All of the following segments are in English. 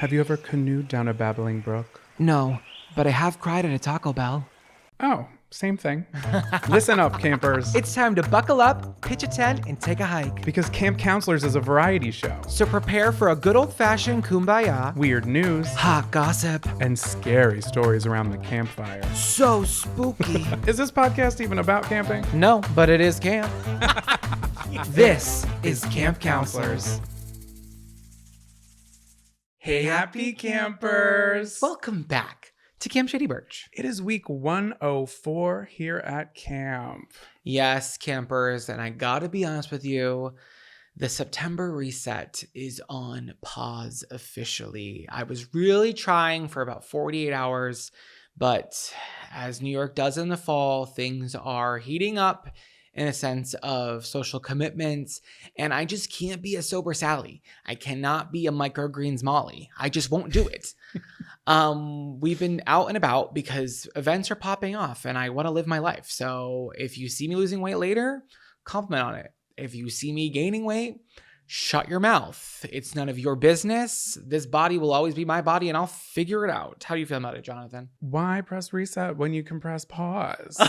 Have you ever canoed down a babbling brook? No, but I have cried at a Taco Bell. Oh, same thing. Listen up, campers. It's time to buckle up, pitch a tent, and take a hike. Because Camp Counselors is a variety show. So prepare for a good old-fashioned kumbaya, Weird news, hot gossip, and scary stories around the campfire. so spooky. Is this podcast even about camping? No, but it is camp. This is Camp Counselors. Hey, happy campers. Welcome back to Camp Shady Birch. It is week 104 here at camp. Yes, campers, and I gotta be honest with you, the September reset is on pause officially. I was really trying for about 48 hours, but as New York does in the fall, things are heating up in a sense of social commitments, and I just can't be a sober Sally. I cannot be a microgreens Molly. I just won't do it. We've been out and about because events are popping off and I want to live my life. So if you see me losing weight later, compliment on it. If you see me gaining weight, shut your mouth. It's none of your business. This body will always be my body and I'll figure it out. How do you feel about it, Jonathan? Why press reset when you can press pause?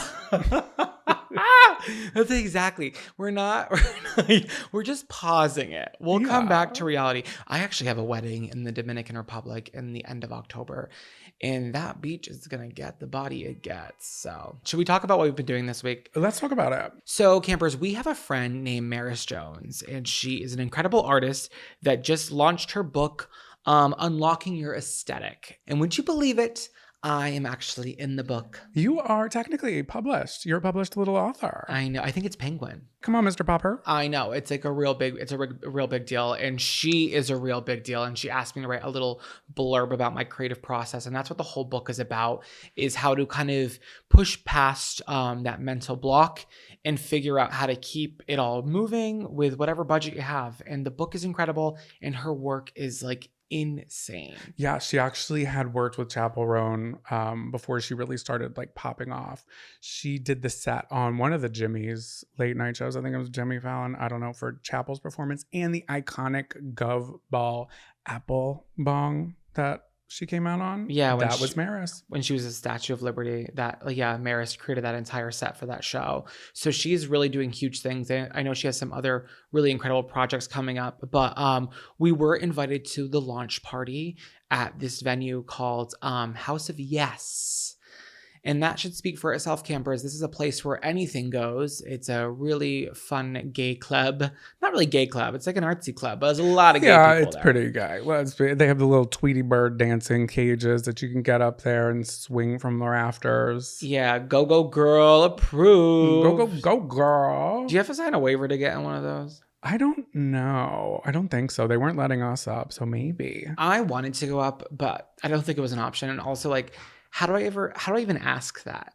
That's exactly. We're just pausing it. We'll come back to reality. I actually have a wedding in the Dominican Republic in the end of October, and that beach is going to get the body it gets. So should we talk about what we've been doing this week? Let's talk about it. So campers, we have a friend named Maris Jones, and she is an incredible artist that just launched her book, Unlocking Your Aesthetic. And would you believe it? I am actually in the book. You are technically published. You're a published little author. I know. I think it's Penguin. Come on, Mr. Popper. I know. It's like a real big deal. And she is a real big deal. And she asked me to write a little blurb about my creative process. And that's what the whole book is about, is how to kind of push past that mental block and figure out how to keep it all moving with whatever budget you have. And the book is incredible. And her work is like insane. Yeah, she actually had worked with Chappell Roan before she really started like popping off. She did the set on one of the Jimmy's late night shows. I think it was Jimmy Fallon. I don't know, for Chappell's performance, and the iconic Gov Ball Apple Bong that she came out on. Yeah, that was Maris. When she was a Statue of Liberty, Maris created that entire set for that show. So she's really doing huge things. And I know she has some other really incredible projects coming up. But we were invited to the launch party at this venue called House of Yes. And that should speak for itself, campers. This is a place where anything goes. It's a really fun gay club. Not really gay club. It's like an artsy club, but there's a lot of gay people there. Yeah, it's pretty gay. Well, they have the little Tweety Bird dancing cages that you can get up there and swing from the rafters. Yeah, go, go, girl, approved. Go, go, go, girl. Do you have to sign a waiver to get in one of those? I don't know. I don't think so. They weren't letting us up, so maybe. I wanted to go up, but I don't think it was an option. And also, like, how do I even ask that?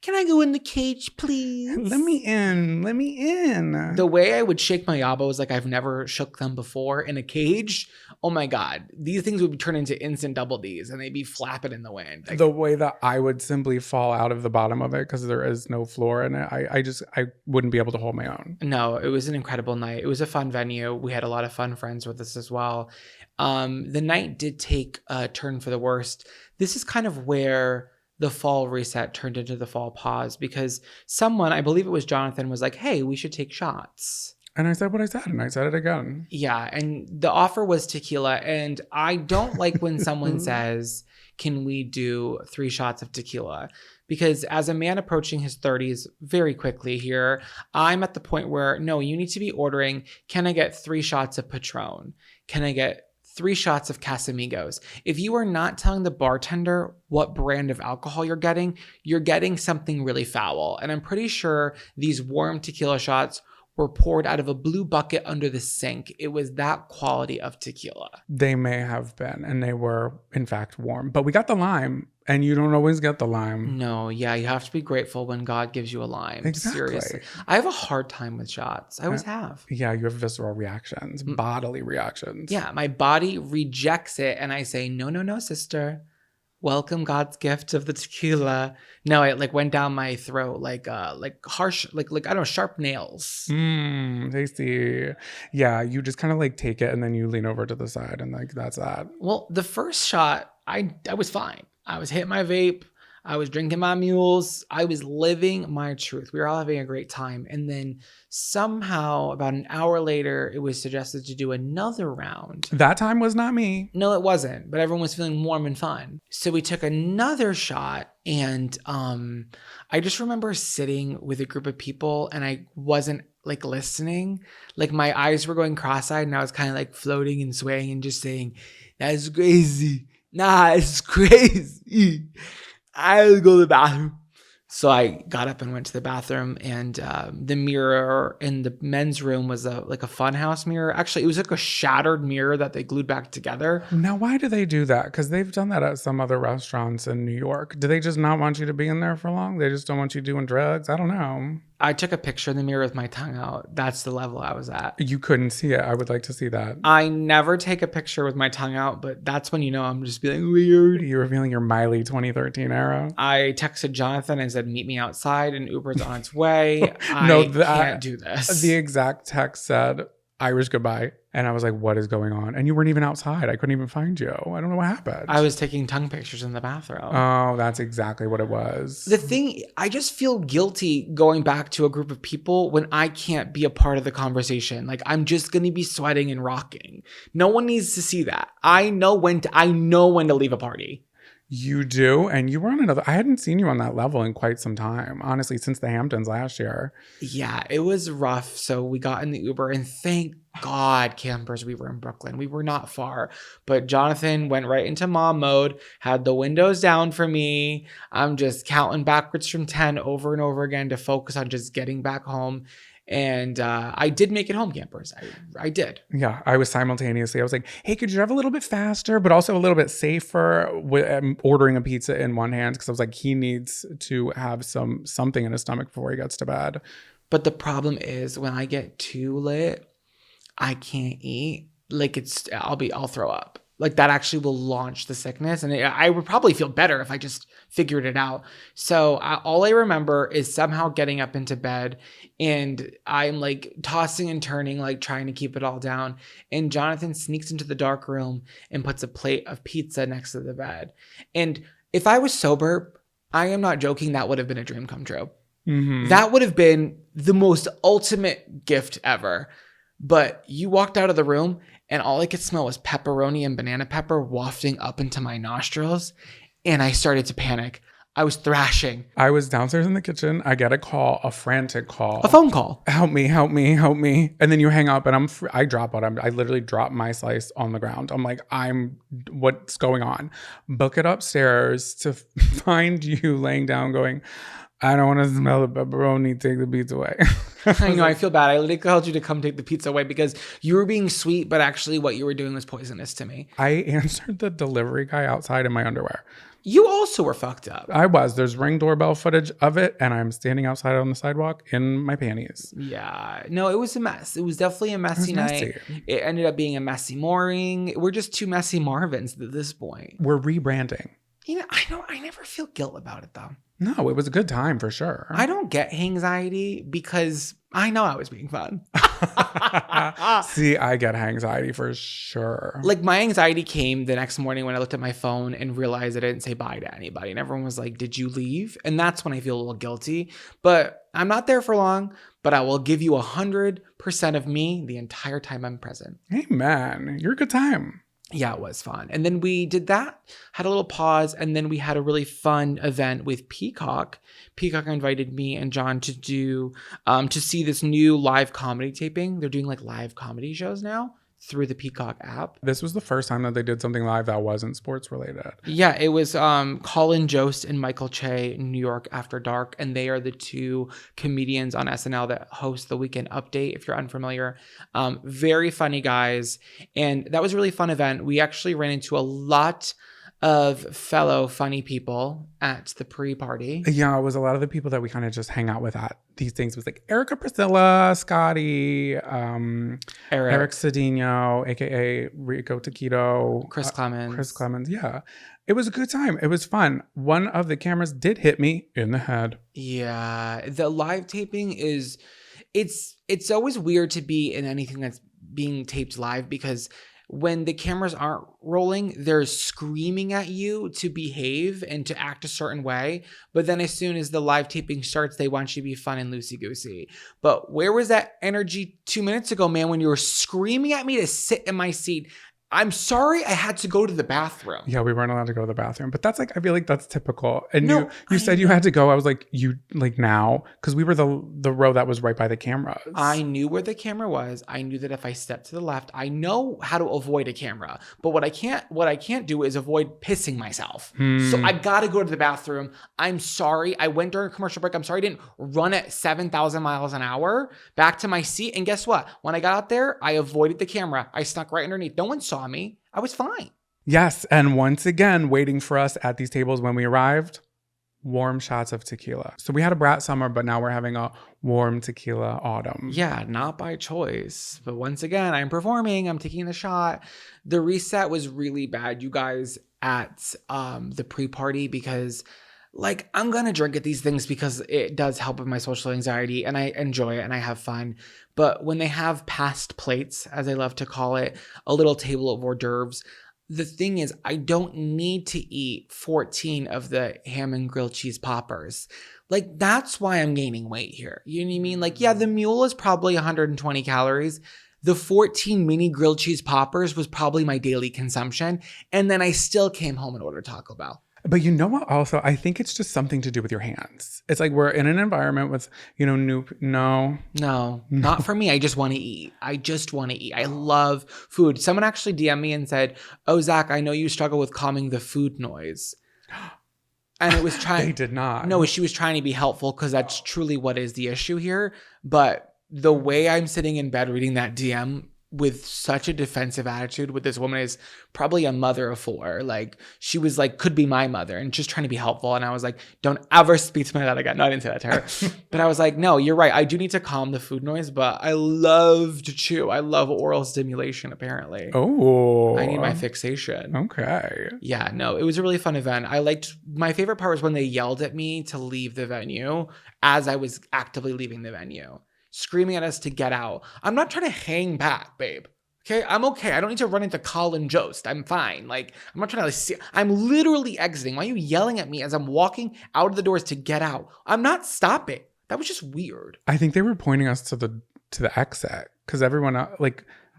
Can I go in the cage, please? Let me in. Let me in. The way I would shake my elbows like I've never shook them before in a cage. Oh my God. These things would turn into instant double Ds and they'd be flapping in the wind. The way that I would simply fall out of the bottom of it because there is no floor in it. I wouldn't be able to hold my own. No, it was an incredible night. It was a fun venue. We had a lot of fun friends with us as well. The night did take a turn for the worst. This is kind of where the fall reset turned into the fall pause, because someone, I believe it was Jonathan, was like, hey, we should take shots. And I said what I said, and I said it again. Yeah, and the offer was tequila, and I don't like when someone says, can we do 3 shots of tequila? Because as a man approaching his 30s very quickly here, I'm at the point where, no, you need to be ordering, can I get 3 shots of Patron? Can I get 3 shots of Casamigos? If you are not telling the bartender what brand of alcohol you're getting something really foul. And I'm pretty sure these warm tequila shots were poured out of a blue bucket under the sink. It was that quality of tequila. They may have been, and they were, in fact, warm. But we got the lime, and you don't always get the lime. No, yeah, you have to be grateful when God gives you a lime. Exactly. Seriously. I have a hard time with shots. I always have. Yeah, you have visceral reactions, bodily reactions. Yeah, my body rejects it, and I say, no, sister. welcome God's gift of the tequila. No, it like went down my throat like harsh, like I don't know, sharp nails. Tasty. Yeah, you just kind of like take it and then you lean over to the side and like that's that. Well, the first shot, I was fine. I was hitting my vape. I was drinking my mules. I was living my truth. We were all having a great time. And then somehow, about an hour later, it was suggested to do another round. That time was not me. No, it wasn't. But everyone was feeling warm and fun. So we took another shot. And I just remember sitting with a group of people and I wasn't like listening. Like my eyes were going cross-eyed and I was kind of like floating and swaying and just saying, that's crazy. Nah, it's crazy. I'll go to the bathroom. So I got up and went to the bathroom, and the mirror in the men's room was like a funhouse mirror. Actually, it was like a shattered mirror that they glued back together. Now, why do they do that? Because they've done that at some other restaurants in New York. Do they just not want you to be in there for long? They just don't want you doing drugs? I don't know. I took a picture in the mirror with my tongue out. That's the level I was at. You couldn't see it. I would like to see that. I never take a picture with my tongue out, but that's when you know I'm just being weird. You're revealing your Miley 2013 era. I texted Jonathan and said, meet me outside, and Uber's on its way. No, I can't do this. The exact text said, Irish goodbye. And I was like, what is going on? And you weren't even outside. I couldn't even find you. I don't know what happened. I was taking tongue pictures in the bathroom. Oh, that's exactly what it was. The thing, I just feel guilty going back to a group of people when I can't be a part of the conversation. Like I'm just going to be sweating and rocking. No one needs to see that. I know when to leave a party. You do? And you were on another... I hadn't seen you on that level in quite some time. Honestly, since the Hamptons last year. Yeah, it was rough. So we got in the Uber and thank God, campers, we were in Brooklyn. We were not far. But Jonathan went right into mom mode, had the windows down for me. I'm just counting backwards from 10 over and over again to focus on just getting back home. And I did make it home, campers. I did. Yeah, I was simultaneously. I was like, hey, could you drive a little bit faster, but also a little bit safer with ordering a pizza in one hand? Because I was like, he needs to have something in his stomach before he gets to bed. But the problem is when I get too lit, I can't eat. Like I'll throw up. Like that actually will launch the sickness. And I would probably feel better if I just figured it out. So all I remember is somehow getting up into bed and I'm like tossing and turning, like trying to keep it all down. And Jonathan sneaks into the dark room and puts a plate of pizza next to the bed. And if I was sober, I am not joking, that would have been a dream come true. Mm-hmm. That would have been the most ultimate gift ever. But you walked out of the room and all I could smell was pepperoni and banana pepper wafting up into my nostrils. And I started to panic. I was thrashing. I was downstairs in the kitchen. I get a call, a frantic call. A phone call. Help me, help me, help me. And then you hang up and I drop out. I literally drop my slice on the ground. I'm like, what's going on? Book it upstairs to find you laying down going, I don't want to smell the pepperoni. Take the pizza away. I know. I feel bad. I literally called you to come take the pizza away because you were being sweet, but actually what you were doing was poisonous to me. I answered the delivery guy outside in my underwear. You also were fucked up. I was. There's Ring doorbell footage of it, and I'm standing outside on the sidewalk in my panties. Yeah. No, it was a mess. It was definitely a messy night. It ended up being a messy morning. We're just two messy Marvins at this point. We're rebranding. You know, I never feel guilt about it, though. No, it was a good time for sure. I don't get anxiety because I know I was being fun. See, I get anxiety for sure. Like my anxiety came the next morning when I looked at my phone and realized I didn't say bye to anybody. And everyone was like, did you leave? And that's when I feel a little guilty. But I'm not there for long, but I will give you 100% of me the entire time I'm present. Amen. You're a good time. Yeah, it was fun. And then we did that, had a little pause, and then we had a really fun event with Peacock. Peacock invited me and John to do, to see this new live comedy taping. They're doing like live comedy shows now through the Peacock app. This was the first time that they did something live that wasn't sports related. Yeah, it was Colin Jost and Michael Che, New York After Dark, and they are the two comedians on SNL that host the Weekend Update, if you're unfamiliar. Very funny guys, and that was a really fun event. We actually ran into a lot of fellow funny people at the pre-party. Yeah, it was a lot of the people that we kind of just hang out with at these things. It was like Erica Priscilla, Scotty, Eric Cedinho, aka Rico Taquito, Chris Clemens. Chris Clemens. Yeah, it was a good time. It was fun. One of the cameras did hit me in the head. Yeah, the live taping is, it's always weird to be in anything that's being taped live, because when the cameras aren't rolling, they're screaming at you to behave and to act a certain way. But then as soon as the live taping starts, they want you to be fun and loosey-goosey. But where was that energy 2 minutes ago, man, when you were screaming at me to sit in my seat? I'm sorry I had to go to the bathroom. Yeah, we weren't allowed to go to the bathroom. But that's like, I feel like that's typical. And No, you said you had to go. I was like, you like now? Because we were the row that was right by the cameras. I knew where the camera was. I knew that if I stepped to the left, I know how to avoid a camera. But what I can't do is avoid pissing myself. So I gotta go to the bathroom. I'm sorry. I went during a commercial break. I'm sorry I didn't run at 7,000 miles an hour back to my seat. And guess what? When I got out there, I avoided the camera. I snuck right underneath. No one saw me. I was fine. Yes, and once again, waiting for us at these tables when we arrived, warm shots of tequila. So we had a brat summer, but now we're having a warm tequila autumn. Yeah, not by choice. But once again, I'm performing. I'm taking the shot. The reset was really bad, you guys, at the pre-party, because like, I'm going to drink at these things because it does help with my social anxiety and I enjoy it and I have fun. But when they have past plates, as I love to call it, a little table of hors d'oeuvres, the thing is, I don't need to eat 14 of the ham and grilled cheese poppers. Like, that's why I'm gaining weight here. You know what I mean? Like, yeah, the mule is probably 120 calories. The 14 mini grilled cheese poppers was probably my daily consumption. And then I still came home and ordered Taco Bell. But you know what? Also, I think it's just something to do with your hands. It's like we're in an environment with, No, not for me. I just want to eat. I love food. Someone actually DM'd me and said, "Oh, Zach, I know you struggle with calming the food noise." And it was trying. They did not. No, she was trying to be helpful because that's truly what is the issue here. But the way I'm sitting in bed reading that DM with such a defensive attitude with this woman is probably a mother of four. Like, she was like, could be my mother and just trying to be helpful. And I was like, don't ever speak to me like that again. No, I didn't say that to her. But I was like, no, you're right. I do need to calm the food noise, but I love to chew. I love oral stimulation, apparently. Oh. I need my fixation. Okay. Yeah, no, it was a really fun event. My favorite part was when they yelled at me to leave the venue as I was actively leaving the venue, screaming at us to get out. I'm not trying to hang back, babe. Okay, I'm okay. I don't need to run into Colin Jost. I'm fine. Like, I'm not trying to see. I'm literally exiting. Why are you yelling at me as I'm walking out of the doors to get out? I'm not stopping. That was just weird. I think they were pointing us to the exit because everyone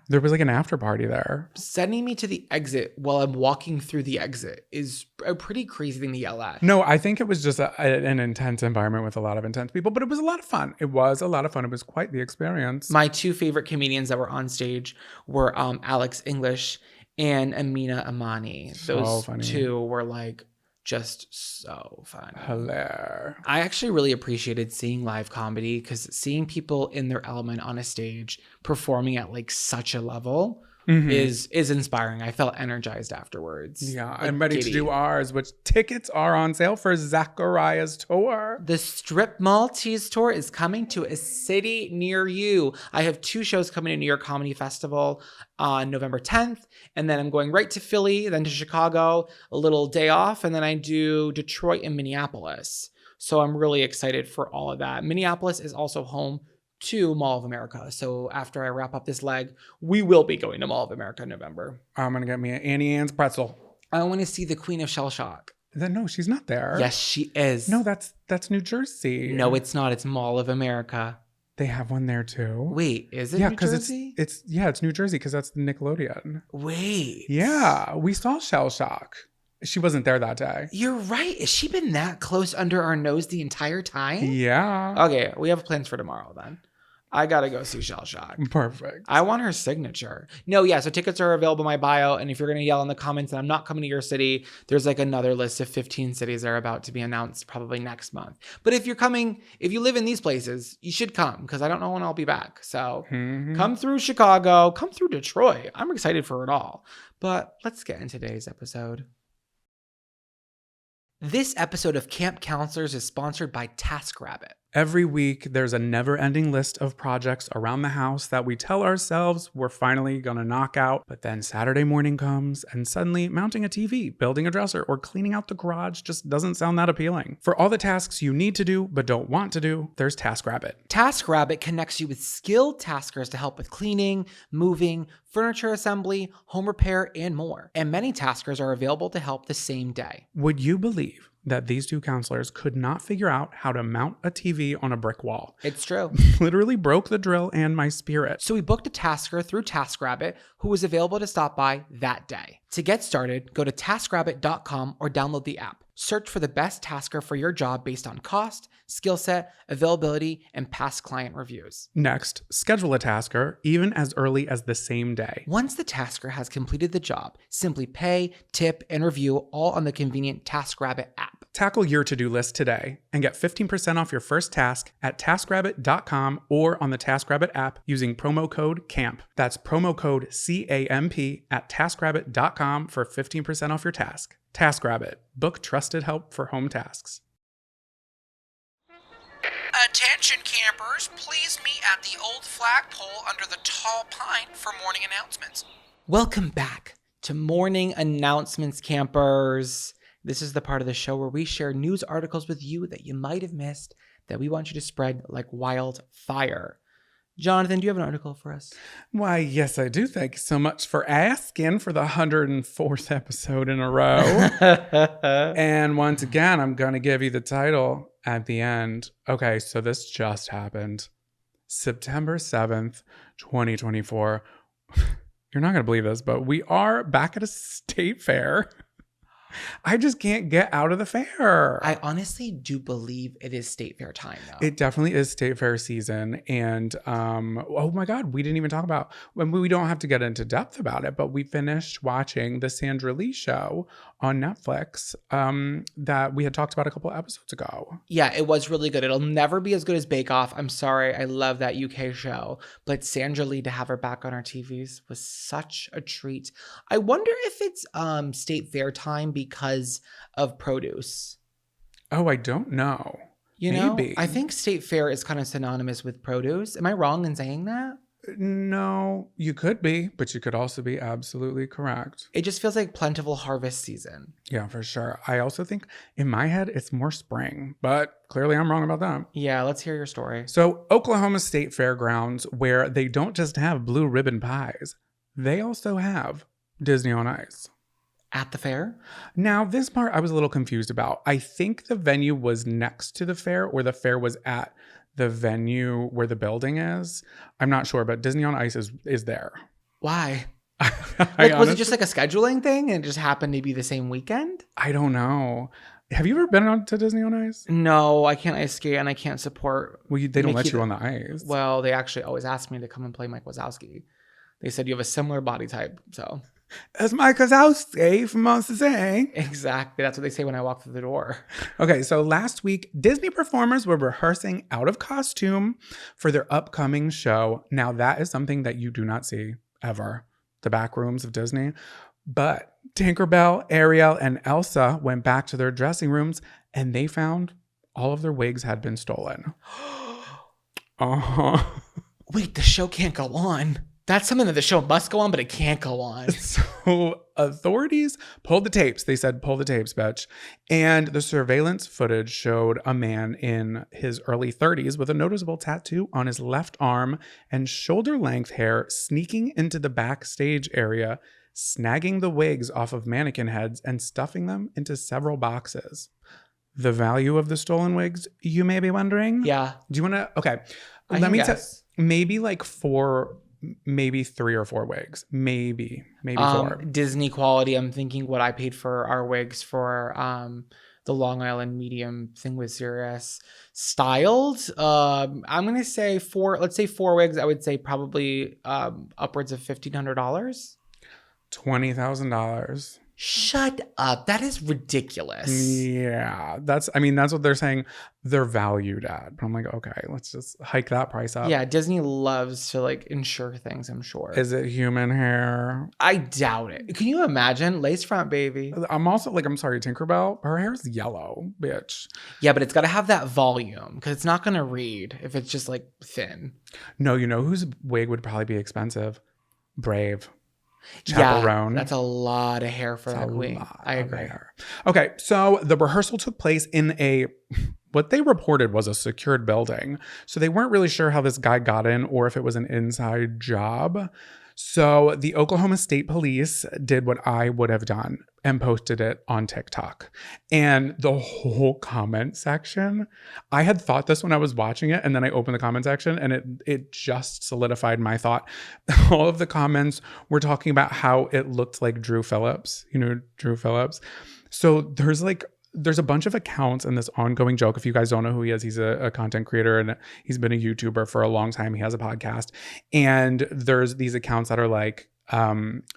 there was like an after party there. Sending me to the exit while I'm walking through the exit is a pretty crazy thing to yell at. No, I think it was just an intense environment with a lot of intense people, but it was a lot of fun. It was a lot of fun. It was quite the experience. My two favorite comedians that were on stage were Alex English and Amina Amani. Those two were like just so fun. Hilarious. I actually really appreciated seeing live comedy because seeing people in their element on a stage performing at like such a level is inspiring. I felt energized afterwards. Yeah, I'm ready to do ours, which tickets are on sale for Zachariah's tour. The Strip Mall Tease Tour is coming to a city near you. I have 2 shows coming to New York Comedy Festival on November 10th, and then I'm going right to Philly, then to Chicago, a little day off, and then I do Detroit and Minneapolis. So I'm really excited for all of that. Minneapolis is also home to Mall of America. So after I wrap up this leg, we will be going to Mall of America in November. I'm going to get me an Annie Ann's pretzel. I want to see the Queen of Shell Shock. No, she's not there. Yes, she is. No, that's New Jersey. No, it's not. It's Mall of America. They have one there too. Wait, is it New Jersey? It's New Jersey because that's the Nickelodeon. Wait. Yeah, we saw Shell Shock. She wasn't there that day. You're right. Has she been that close under our nose the entire time? Yeah. Okay, we have plans for tomorrow then. I gotta go see Shell Shock. Perfect. I want her signature. No, yeah, so tickets are available in my bio, and if you're gonna yell in the comments that I'm not coming to your city, there's like another list of 15 cities that are about to be announced probably next month. But if you live in these places, you should come, because I don't know when I'll be back. So come through Chicago, come through Detroit. I'm excited for it all. But let's get into today's episode. This episode of Camp Counselors is sponsored by TaskRabbit. Every week, there's a never-ending list of projects around the house that we tell ourselves we're finally gonna knock out. But then Saturday morning comes, and suddenly mounting a TV, building a dresser, or cleaning out the garage just doesn't sound that appealing. For all the tasks you need to do but don't want to do, there's TaskRabbit. TaskRabbit connects you with skilled taskers to help with cleaning, moving, furniture assembly, home repair, and more. And many taskers are available to help the same day. Would you believe that these two counselors could not figure out how to mount a TV on a brick wall? It's true. Literally broke the drill and my spirit. So we booked a tasker through TaskRabbit who was available to stop by that day. To get started, go to TaskRabbit.com or download the app. Search for the best tasker for your job based on cost, skill set, availability, and past client reviews. Next, schedule a tasker even as early as the same day. Once the tasker has completed the job, simply pay, tip, and review all on the convenient TaskRabbit app. Tackle your to-do list today and get 15% off your first task at TaskRabbit.com or on the TaskRabbit app using promo code CAMP. That's promo code CAMP at TaskRabbit.com for 15% off your task. TaskRabbit. Book trusted help for home tasks. Attention campers, please meet at the old flagpole under the tall pine for morning announcements. Welcome back to Morning Announcements, campers. This is the part of the show where we share news articles with you that you might have missed that we want you to spread like wildfire. Jonathan, do you have an article for us? Why, yes, I do. Thank you so much for asking for the 104th episode in a row. And once again, I'm going to give you the title at the end. Okay, so this just happened. September 7th, 2024. You're not going to believe this, but we are back at a state fair. I just can't get out of the fair. I honestly do believe it is state fair time now. It definitely is state fair season. And oh my God, we didn't even talk about, we don't have to get into depth about it, but we finished watching the Sandra Lee show on Netflix that we had talked about a couple episodes ago. Yeah, it was really good. It'll never be as good as Bake Off. I'm sorry. I love that UK show. But Sandra Lee, to have her back on our TVs was such a treat. I wonder if it's state fair time because of produce. Oh, I don't know. You know, Maybe. I think state fair is kind of synonymous with produce. Am I wrong in saying that? No, you could be, but you could also be absolutely correct. It just feels like plentiful harvest season. Yeah, for sure. I also think in my head, it's more spring, but clearly I'm wrong about that. Yeah, let's hear your story. So Oklahoma State Fairgrounds, where they don't just have blue ribbon pies, they also have Disney on Ice. At the fair? Now, this part I was a little confused about. I think the venue was next to the fair, or the fair was at the venue where the building is. I'm not sure, but Disney on Ice is there. Why? Was it just like a scheduling thing and it just happened to be the same weekend? I don't know. Have you ever been on to Disney on Ice? No, I can't ice skate and I can't support. Well, they don't let Mickey you on the ice. Well, they actually always ask me to come and play Mike Wazowski. They said you have a similar body type, so. That's Mike Wazowski from Monsters, Inc. Exactly. That's what they say when I walk through the door. Okay, so last week, Disney performers were rehearsing out of costume for their upcoming show. Now, that is something that you do not see ever, the back rooms of Disney. But Tinkerbell, Ariel, and Elsa went back to their dressing rooms and they found all of their wigs had been stolen. Wait, the show can't go on. That's something that the show must go on, but it can't go on. So authorities pulled the tapes. They said, pull the tapes, bitch. And the surveillance footage showed a man in his early 30s with a noticeable tattoo on his left arm and shoulder-length hair sneaking into the backstage area, snagging the wigs off of mannequin heads and stuffing them into several boxes. The value of the stolen wigs, you may be wondering? Yeah. Do you want to? Okay. Let me guess. Maybe like maybe 3 or 4 wigs. Maybe 4. Disney quality. I'm thinking what I paid for our wigs for the Long Island medium thing with Sirius. Styled. I'm going to say 4. Let's say 4 wigs. I would say probably upwards of $1,500. $20,000. Shut up. That is ridiculous. Yeah, that's what they're saying they're valued at. But I'm like, okay, let's just hike that price up. Yeah, Disney loves to like insure things, I'm sure. Is it human hair? I doubt it. Can you imagine? Lace front, baby. I'm also like, I'm sorry, Tinkerbell, her hair's yellow, bitch. Yeah, but it's got to have that volume because it's not going to read if it's just like thin. No, you know whose wig would probably be expensive? Brave. Chaperone. Yeah, that's a lot of hair for that queen. I agree. Okay, so the rehearsal took place in what they reported was a secured building. So they weren't really sure how this guy got in or if it was an inside job. So the Oklahoma State Police did what I would have done and posted it on TikTok. And the whole comment section, I had thought this when I was watching it, and then I opened the comment section and it just solidified my thought. All of the comments were talking about how it looked like Drew Phillips. You know Drew Phillips? So there's a bunch of accounts in this ongoing joke. If you guys don't know who he is, he's a content creator and he's been a YouTuber for a long time. He has a podcast. And there's these accounts that are like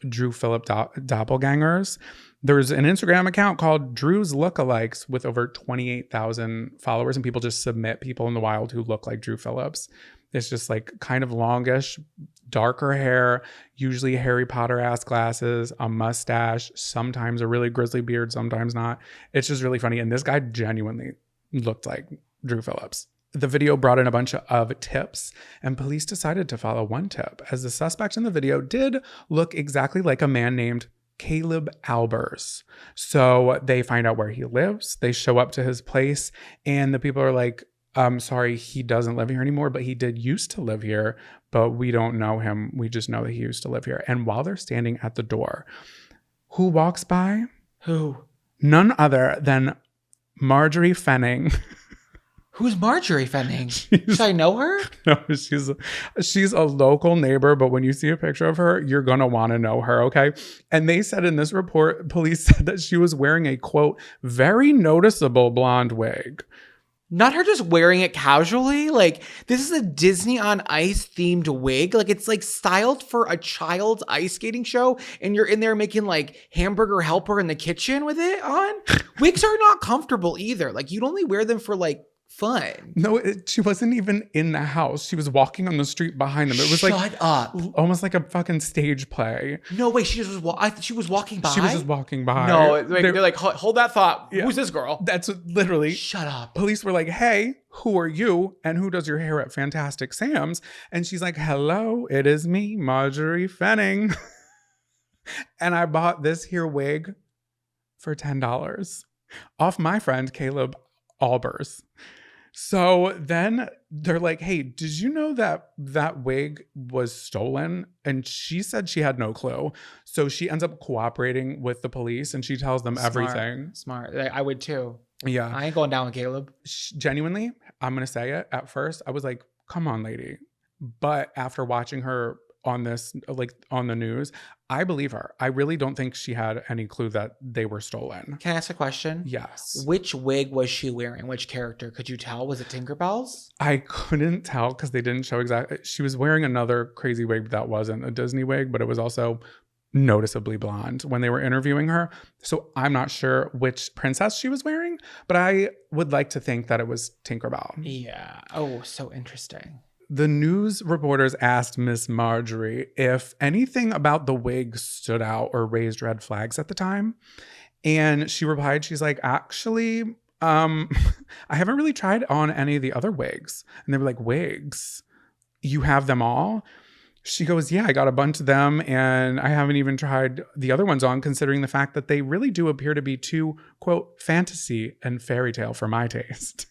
Drew Phillip doppelgangers. There's an Instagram account called Drew's Lookalikes with over 28,000 followers. And people just submit people in the wild who look like Drew Phillips. It's just like kind of longish, darker hair, usually Harry Potter-ass glasses, a mustache, sometimes a really grizzly beard, sometimes not. It's just really funny. And this guy genuinely looked like Drew Phillips. The video brought in a bunch of tips, and police decided to follow one tip, as the suspect in the video did look exactly like a man named Caleb Albers. So they find out where he lives. They show up to his place, and the people are like, sorry, he doesn't live here anymore, but he did used to live here, but we don't know him. We just know that he used to live here. And while they're standing at the door, who walks by? Who? None other than Marjorie Fenning. Who's Marjorie Fenning? Should I know her? No, she's a local neighbor, but when you see a picture of her, you're going to want to know her, okay? And they said in this report, police said that she was wearing a, quote, very noticeable blonde wig. Not her just wearing it casually. Like, this is a Disney on Ice themed wig. Like, it's like styled for a child's ice skating show, and you're in there making like hamburger helper in the kitchen with it on. Wigs are not comfortable either. Like, you'd only wear them for like fun. No, she wasn't even in the house. She was walking on the street behind them. It was Shut up. Almost like a fucking stage play. No way. She was walking by. She was just walking by. No, they're like, hold that thought. Yeah. Who's this girl? That's literally. Shut up. Police were like, hey, who are you? And who does your hair at Fantastic Sam's? And she's like, hello, it is me, Marjorie Fenning. And I bought this here wig for $10 off my friend Caleb Albers. So then they're like, hey, did you know that wig was stolen? And she said she had no clue. So she ends up cooperating with the police and she tells them everything. Smart. I would too. Yeah. I ain't going down with Caleb. Genuinely, I'm going to say it. At first, I was like, come on, lady. But after watching her on this, like on the news, I believe her. I really don't think she had any clue that they were stolen. Can I ask a question? Yes. Which wig was she wearing? Which character? Could you tell? Was it Tinkerbell's? I couldn't tell because they didn't show exactly. She was wearing another crazy wig that wasn't a Disney wig, but it was also noticeably blonde when they were interviewing her. So I'm not sure which princess she was wearing, but I would like to think that it was Tinkerbell. Yeah. Oh, so interesting. The news reporters asked Miss Marjorie if anything about the wig stood out or raised red flags at the time. And she replied, she's like, actually, I haven't really tried on any of the other wigs. And they were like, wigs? You have them all? She goes, yeah, I got a bunch of them and I haven't even tried the other ones on, considering the fact that they really do appear to be too, quote, fantasy and fairy tale for my taste.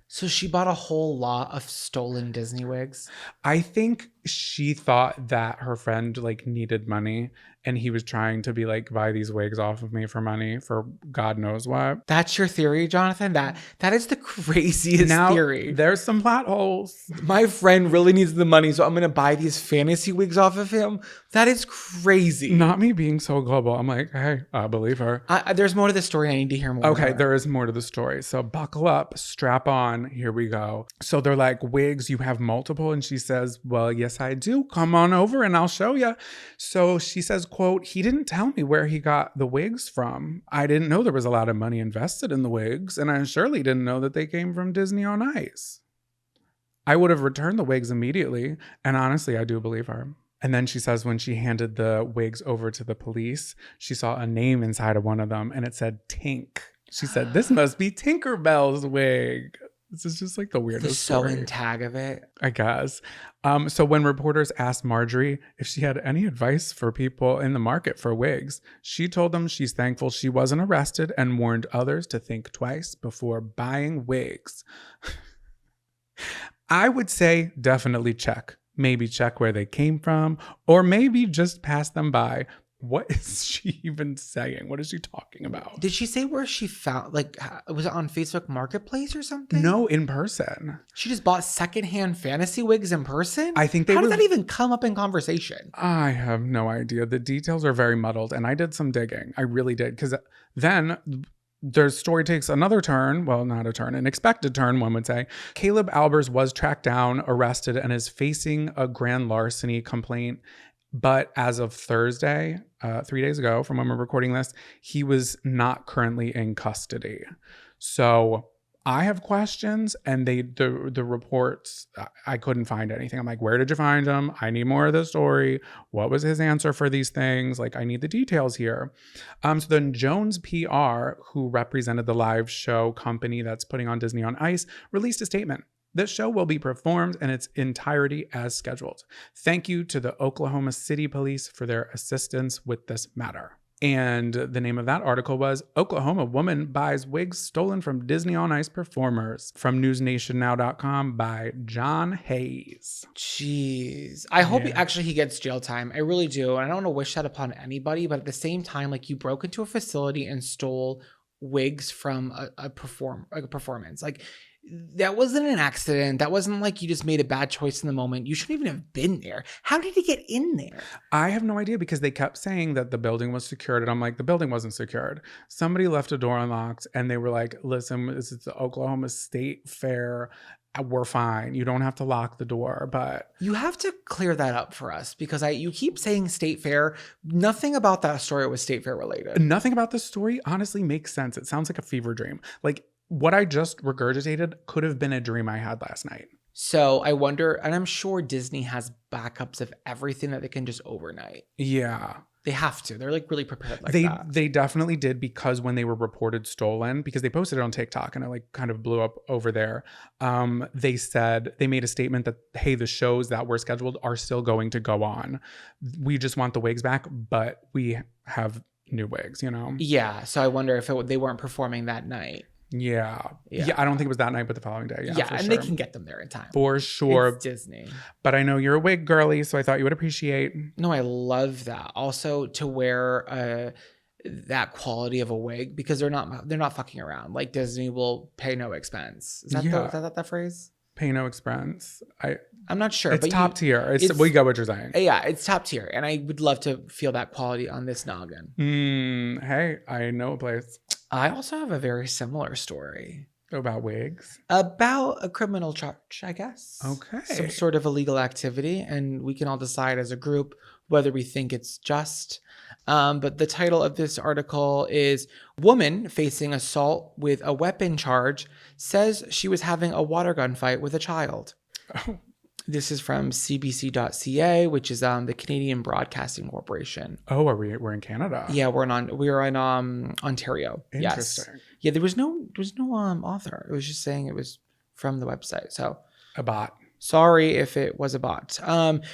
So she bought a whole lot of stolen Disney wigs? I think she thought that her friend like needed money and he was trying to be like, buy these wigs off of me for money for God knows what. That's your theory, Jonathan? That is the craziest theory. There's some plot holes. My friend really needs the money, so I'm going to buy these fantasy wigs off of him. That is crazy. Not me being so global. I'm like, hey, I believe her. There's more to the story. I need to hear more. Okay, there is more to the story. So buckle up, strap on. Here we go. So they're like, wigs, you have multiple? And she says, well, yes, Yes, I do. Come on over and I'll show you. So she says, quote, he didn't tell me where he got the wigs from. I didn't know there was a lot of money invested in the wigs, and I surely didn't know that they came from Disney on Ice. I would have returned the wigs immediately, and honestly, I do believe her. And then she says when she handed the wigs over to the police, she saw a name inside of one of them, and it said Tink. She said, this must be Tinkerbell's wig. This is just like the weirdest The sewing story. tag of it. I guess. So when reporters asked Marjorie if she had any advice for people in the market for wigs, she told them she's thankful she wasn't arrested and warned others to think twice before buying wigs. I would say definitely check. Maybe check where they came from, or maybe just pass them by. What is she even saying? What is she talking about? Did she say where she found, like, was it on Facebook Marketplace or something? No, in person. She just bought secondhand fantasy wigs in person? I think How did that even come up in conversation? I have no idea. The details are very muddled, and I did some digging. I really did, because then their story takes another turn. Well, not a turn, an expected turn, one would say. Caleb Albers was tracked down, arrested, and is facing a grand larceny complaint. But as of Thursday, 3 days ago from when we're recording this, he was not currently in custody. So I have questions, and the reports, I couldn't find anything. I'm like, where did you find him? I need more of the story. What was his answer for these things? Like, I need the details here. So then Jones PR, who represented the live show company that's putting on Disney on Ice, released a statement. This show will be performed in its entirety as scheduled. Thank you to the Oklahoma City Police for their assistance with this matter. And the name of that article was Oklahoma Woman Buys Wigs Stolen from Disney on Ice Performers, from NewsNationNow.com by John Hayes. Jeez. I hope he gets jail time. I really do. And I don't want to wish that upon anybody, but at the same time, like, you broke into a facility and stole wigs from a performance. Like, that wasn't an accident. That wasn't like you just made a bad choice in the moment. You shouldn't even have been there. How did he get in there? I have no idea, because they kept saying that the building was secured. And I'm like, the building wasn't secured. Somebody left a door unlocked, and they were like, listen, this is the Oklahoma State Fair. We're fine. You don't have to lock the door. But you have to clear that up for us, because you keep saying State Fair. Nothing about that story was State Fair related. Nothing about this story honestly makes sense. It sounds like a fever dream. Like, what I just regurgitated could have been a dream I had last night. So I wonder, and I'm sure Disney has backups of everything that they can just overnight. Yeah. They have to. They're like really prepared like that. that. They definitely did, because when they were reported stolen, because they posted it on TikTok and it like kind of blew up over there. They said, they made a statement that, hey, the shows that were scheduled are still going to go on. We just want the wigs back, but we have new wigs, you know? Yeah. So I wonder if they weren't performing that night. Yeah. I don't think it was that night, but the following day. Yeah, and they can get them there in time. For sure. It's Disney. But I know you're a wig girly, so I thought you would appreciate. No, I love that. Also, to wear that quality of a wig, because they're not fucking around. Like, Disney will pay no expense. Is that that phrase? Pay no expense. I'm not sure. It's top tier. We get what you're saying. Yeah, it's top tier, and I would love to feel that quality on this noggin. Hey, I know a place. I also have a very similar story. About wigs? About a criminal charge, I guess. Okay. Some sort of illegal activity, and we can all decide as a group whether we think it's just. But the title of this article is Woman Facing Assault with a Weapon Charge Says She Was Having a WaterGun Fight with a Child. Oh. This is from CBC.ca, which is the Canadian Broadcasting Corporation. Oh, we're in Canada? Yeah, we're in Ontario. Interesting. Yes. Yeah, there was no author. It was just saying it was from the website. So a bot. Sorry if it was a bot.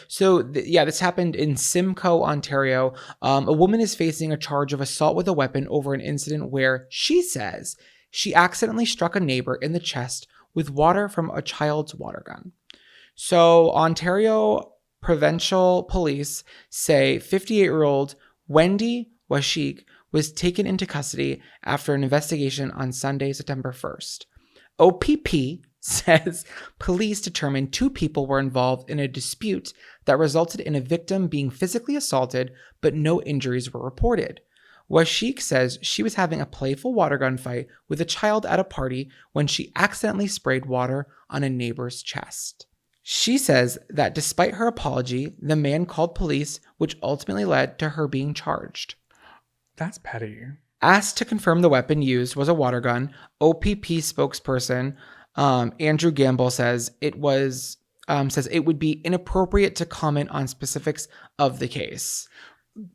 This happened in Simcoe, Ontario. A woman is facing a charge of assault with a weapon over an incident where she says she accidentally struck a neighbor in the chest with water from a child's water gun. So Ontario Provincial Police say 58-year-old Wendy Washik was taken into custody after an investigation on Sunday, September 1st. OPP says police determined 2 people were involved in a dispute that resulted in a victim being physically assaulted, but no injuries were reported. Washik says she was having a playful water gun fight with a child at a party when she accidentally sprayed water on a neighbor's chest. She says that despite her apology, the man called police, which ultimately led to her being charged. That's petty. Asked to confirm the weapon used was a water gun, OPP spokesperson Andrew Gamble says it would be inappropriate to comment on specifics of the case.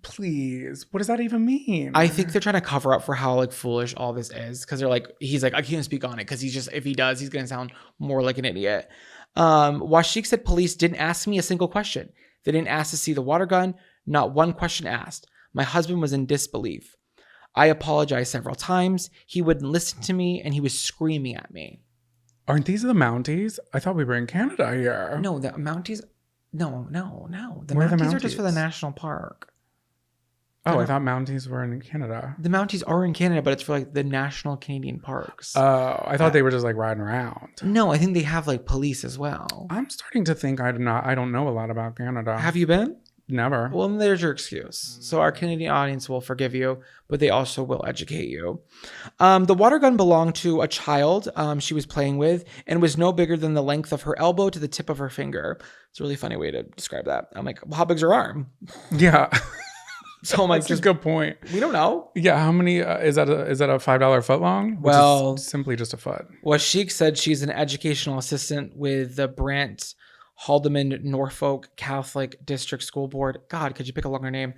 Please, what does that even mean? I think they're trying to cover up for how like foolish all this is, because they're like, he's like, I can't speak on it because if he does, he's gonna sound more like an idiot. Washik said police didn't ask me a single question. They didn't ask to see the water gun. Not one question asked. My husband was in disbelief. I apologized several times. He wouldn't listen to me, and he was screaming at me. Aren't these the Mounties? I thought we were in Canada here. No, the Mounties. No. The Where are Mounties the are just for the Mounties? national park. Oh, I thought Mounties were in Canada. The Mounties are in Canada, but it's for like the national Canadian parks. Oh, I thought they were just like riding around. No, I think they have like police as well. I'm starting to think I don't know a lot about Canada. Have you been? Never. Well, then there's your excuse. So our Canadian audience will forgive you, but they also will educate you. The water gun belonged to a child she was playing with and was no bigger than the length of her elbow to the tip of her finger. It's a really funny way to describe that. I'm like, well, how big's her arm? Yeah. So I'm like, That's a good point. we don't know. Yeah, how many is that a $5 foot long? Which Well, is simply just a foot. Washik said she's an educational assistant with the Brant Haldeman Norfolk Catholic District School Board. God, could you pick a longer name?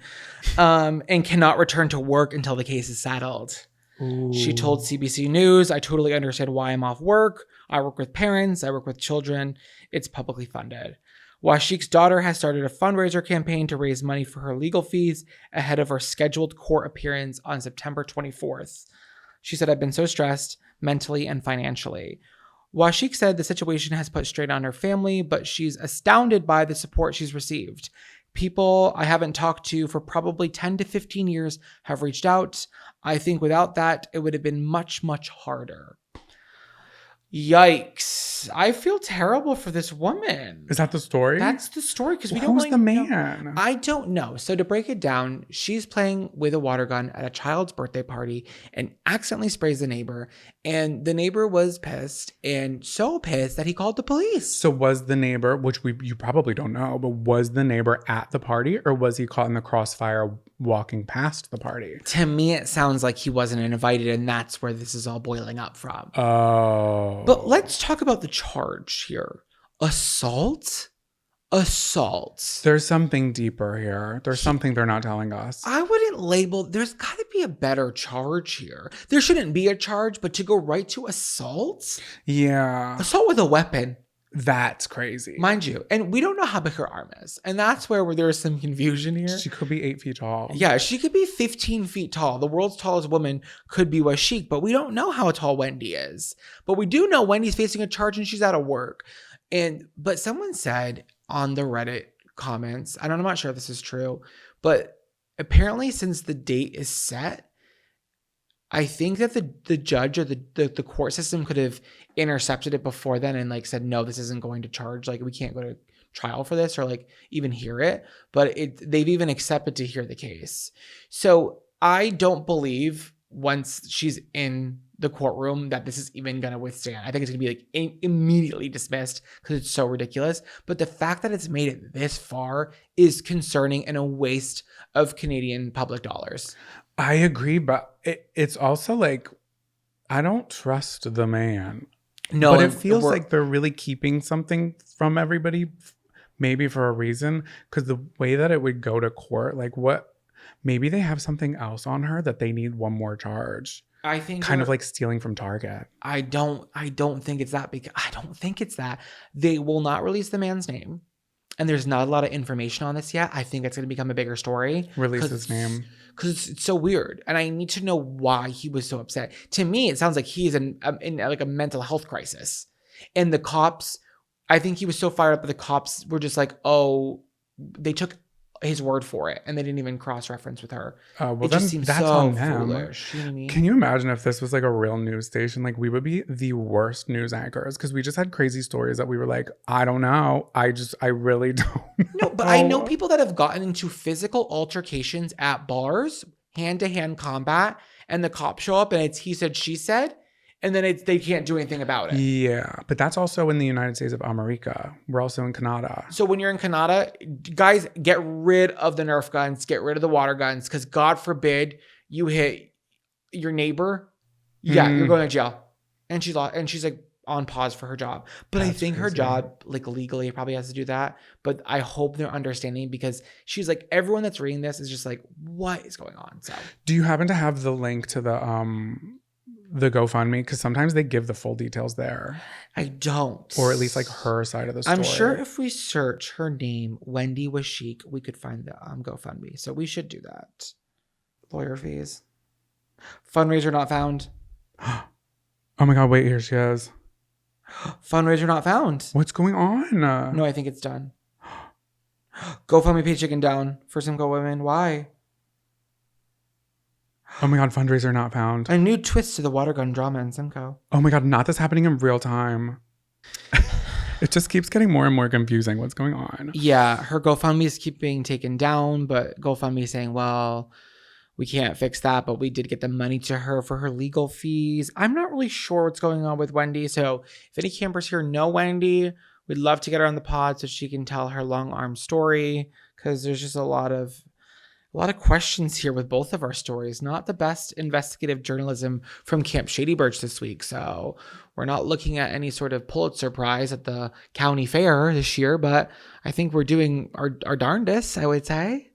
And cannot return to work until the case is settled. Ooh. She told CBC News, I totally understand why I'm off work. I work with parents. I work with children. It's publicly funded. Washik's daughter has started a fundraiser campaign to raise money for her legal fees ahead of her scheduled court appearance on September 24th. She said, I've been so stressed mentally and financially. Washik said the situation has put strain on her family, but she's astounded by the support she's received. People I haven't talked to for probably 10 to 15 years have reached out. I think without that, it would have been much, much harder. Yikes. I feel terrible for this woman. Is that the story? That's the story, because we don't Who's really the know. man? I don't know. So to break it down, she's playing with a water gun at a child's birthday party and accidentally sprays the neighbor. And the neighbor was pissed, and so pissed that he called the police. So was the neighbor, which you probably don't know, but was the neighbor at the party, or was he caught in the crossfire walking past the party? To me, it sounds like he wasn't invited, and that's where this is all boiling up from. Oh. But let's talk about the charge here. Assault? There's something deeper here. There's something they're not telling us. I wouldn't label, there's got to be a better charge here. There shouldn't be a charge, but to go right to assault? Yeah. Assault with a weapon. That's crazy. Mind you. And we don't know how big her arm is. And that's where there is some confusion here. She could be 8 feet tall. Yeah, she could be 15 feet tall. The world's tallest woman could be Washik, but we don't know how tall Wendy is. But we do know Wendy's facing a charge and she's out of work. But someone said on the Reddit comments, I'm not sure if this is true, but apparently since the date is set, I think that the judge or the court system could have intercepted it before then and like said, no, this isn't going to charge. Like, we can't go to trial for this or like even hear it. But they've even accepted to hear the case. So I don't believe once she's in the courtroom that this is even going to withstand. I think it's going to be like immediately dismissed because it's so ridiculous. But the fact that it's made it this far is concerning and a waste of Canadian public dollars. I agree, but it's also like, I don't trust the man. No, but it feels like they're really keeping something from everybody, maybe for a reason, because the way that it would go to court, like maybe they have something else on her that they need one more charge. I think kind of like stealing from Target. I don't think it's that, because I don't think it's that. They will not release the man's name. And there's not a lot of information on this yet. I think it's going to become a bigger story. Release his name. Because it's so weird. And I need to know why he was so upset. To me, it sounds like he's in like a mental health crisis. And the cops, I think he was so fired up that the cops were just like, oh, they took his word for it. And they didn't even cross-reference with her. Well, it just seems that's so on them. foolish. You know what I mean? Can you imagine if this was like a real news station? Like, we would be the worst news anchors because we just had crazy stories that we were like, I don't know. I really don't know. No, but I know people that have gotten into physical altercations at bars, hand-to-hand combat, and the cops show up and it's he said, she said, and then they can't do anything about it. Yeah, but that's also in the United States of America. We're also in Canada. So when you're in Canada, guys, get rid of the Nerf guns, get rid of the water guns, because God forbid you hit your neighbor. Yeah, you're going to jail. And she's like on pause for her job. But I think her job, like legally, probably has to do that. But I hope they're understanding, because she's like, everyone that's reading this is just like, what is going on? So do you happen to have the link to the GoFundMe? Because sometimes they give the full details there. I don't. Or at least like her side of the story. I'm sure if we search her name, Wendy was chic, we could find the GoFundMe. So we should do that. Lawyer fees. Fundraiser not found. Oh my God, wait, here she is. Fundraiser not found. What's going on? No, I think it's done. GoFundMe page taken down for Simcoe women. Why? Oh my God, fundraiser not found. A new twist to the WaterGun drama in Simcoe. Oh my God, not this happening in real time. It just keeps getting more and more confusing. What's going on? Yeah, her GoFundMes keep being taken down, but GoFundMe saying, well, we can't fix that, but we did get the money to her for her legal fees. I'm not really sure what's going on with Wendy. So if any campers here know Wendy, we'd love to get her on the pod so she can tell her long arm story, because there's just a lot of questions here with both of our stories. Not the best investigative journalism from Camp Shady Birch this week. So we're not looking at any sort of Pulitzer Prize at the county fair this year, but I think we're doing our darndest, I would say.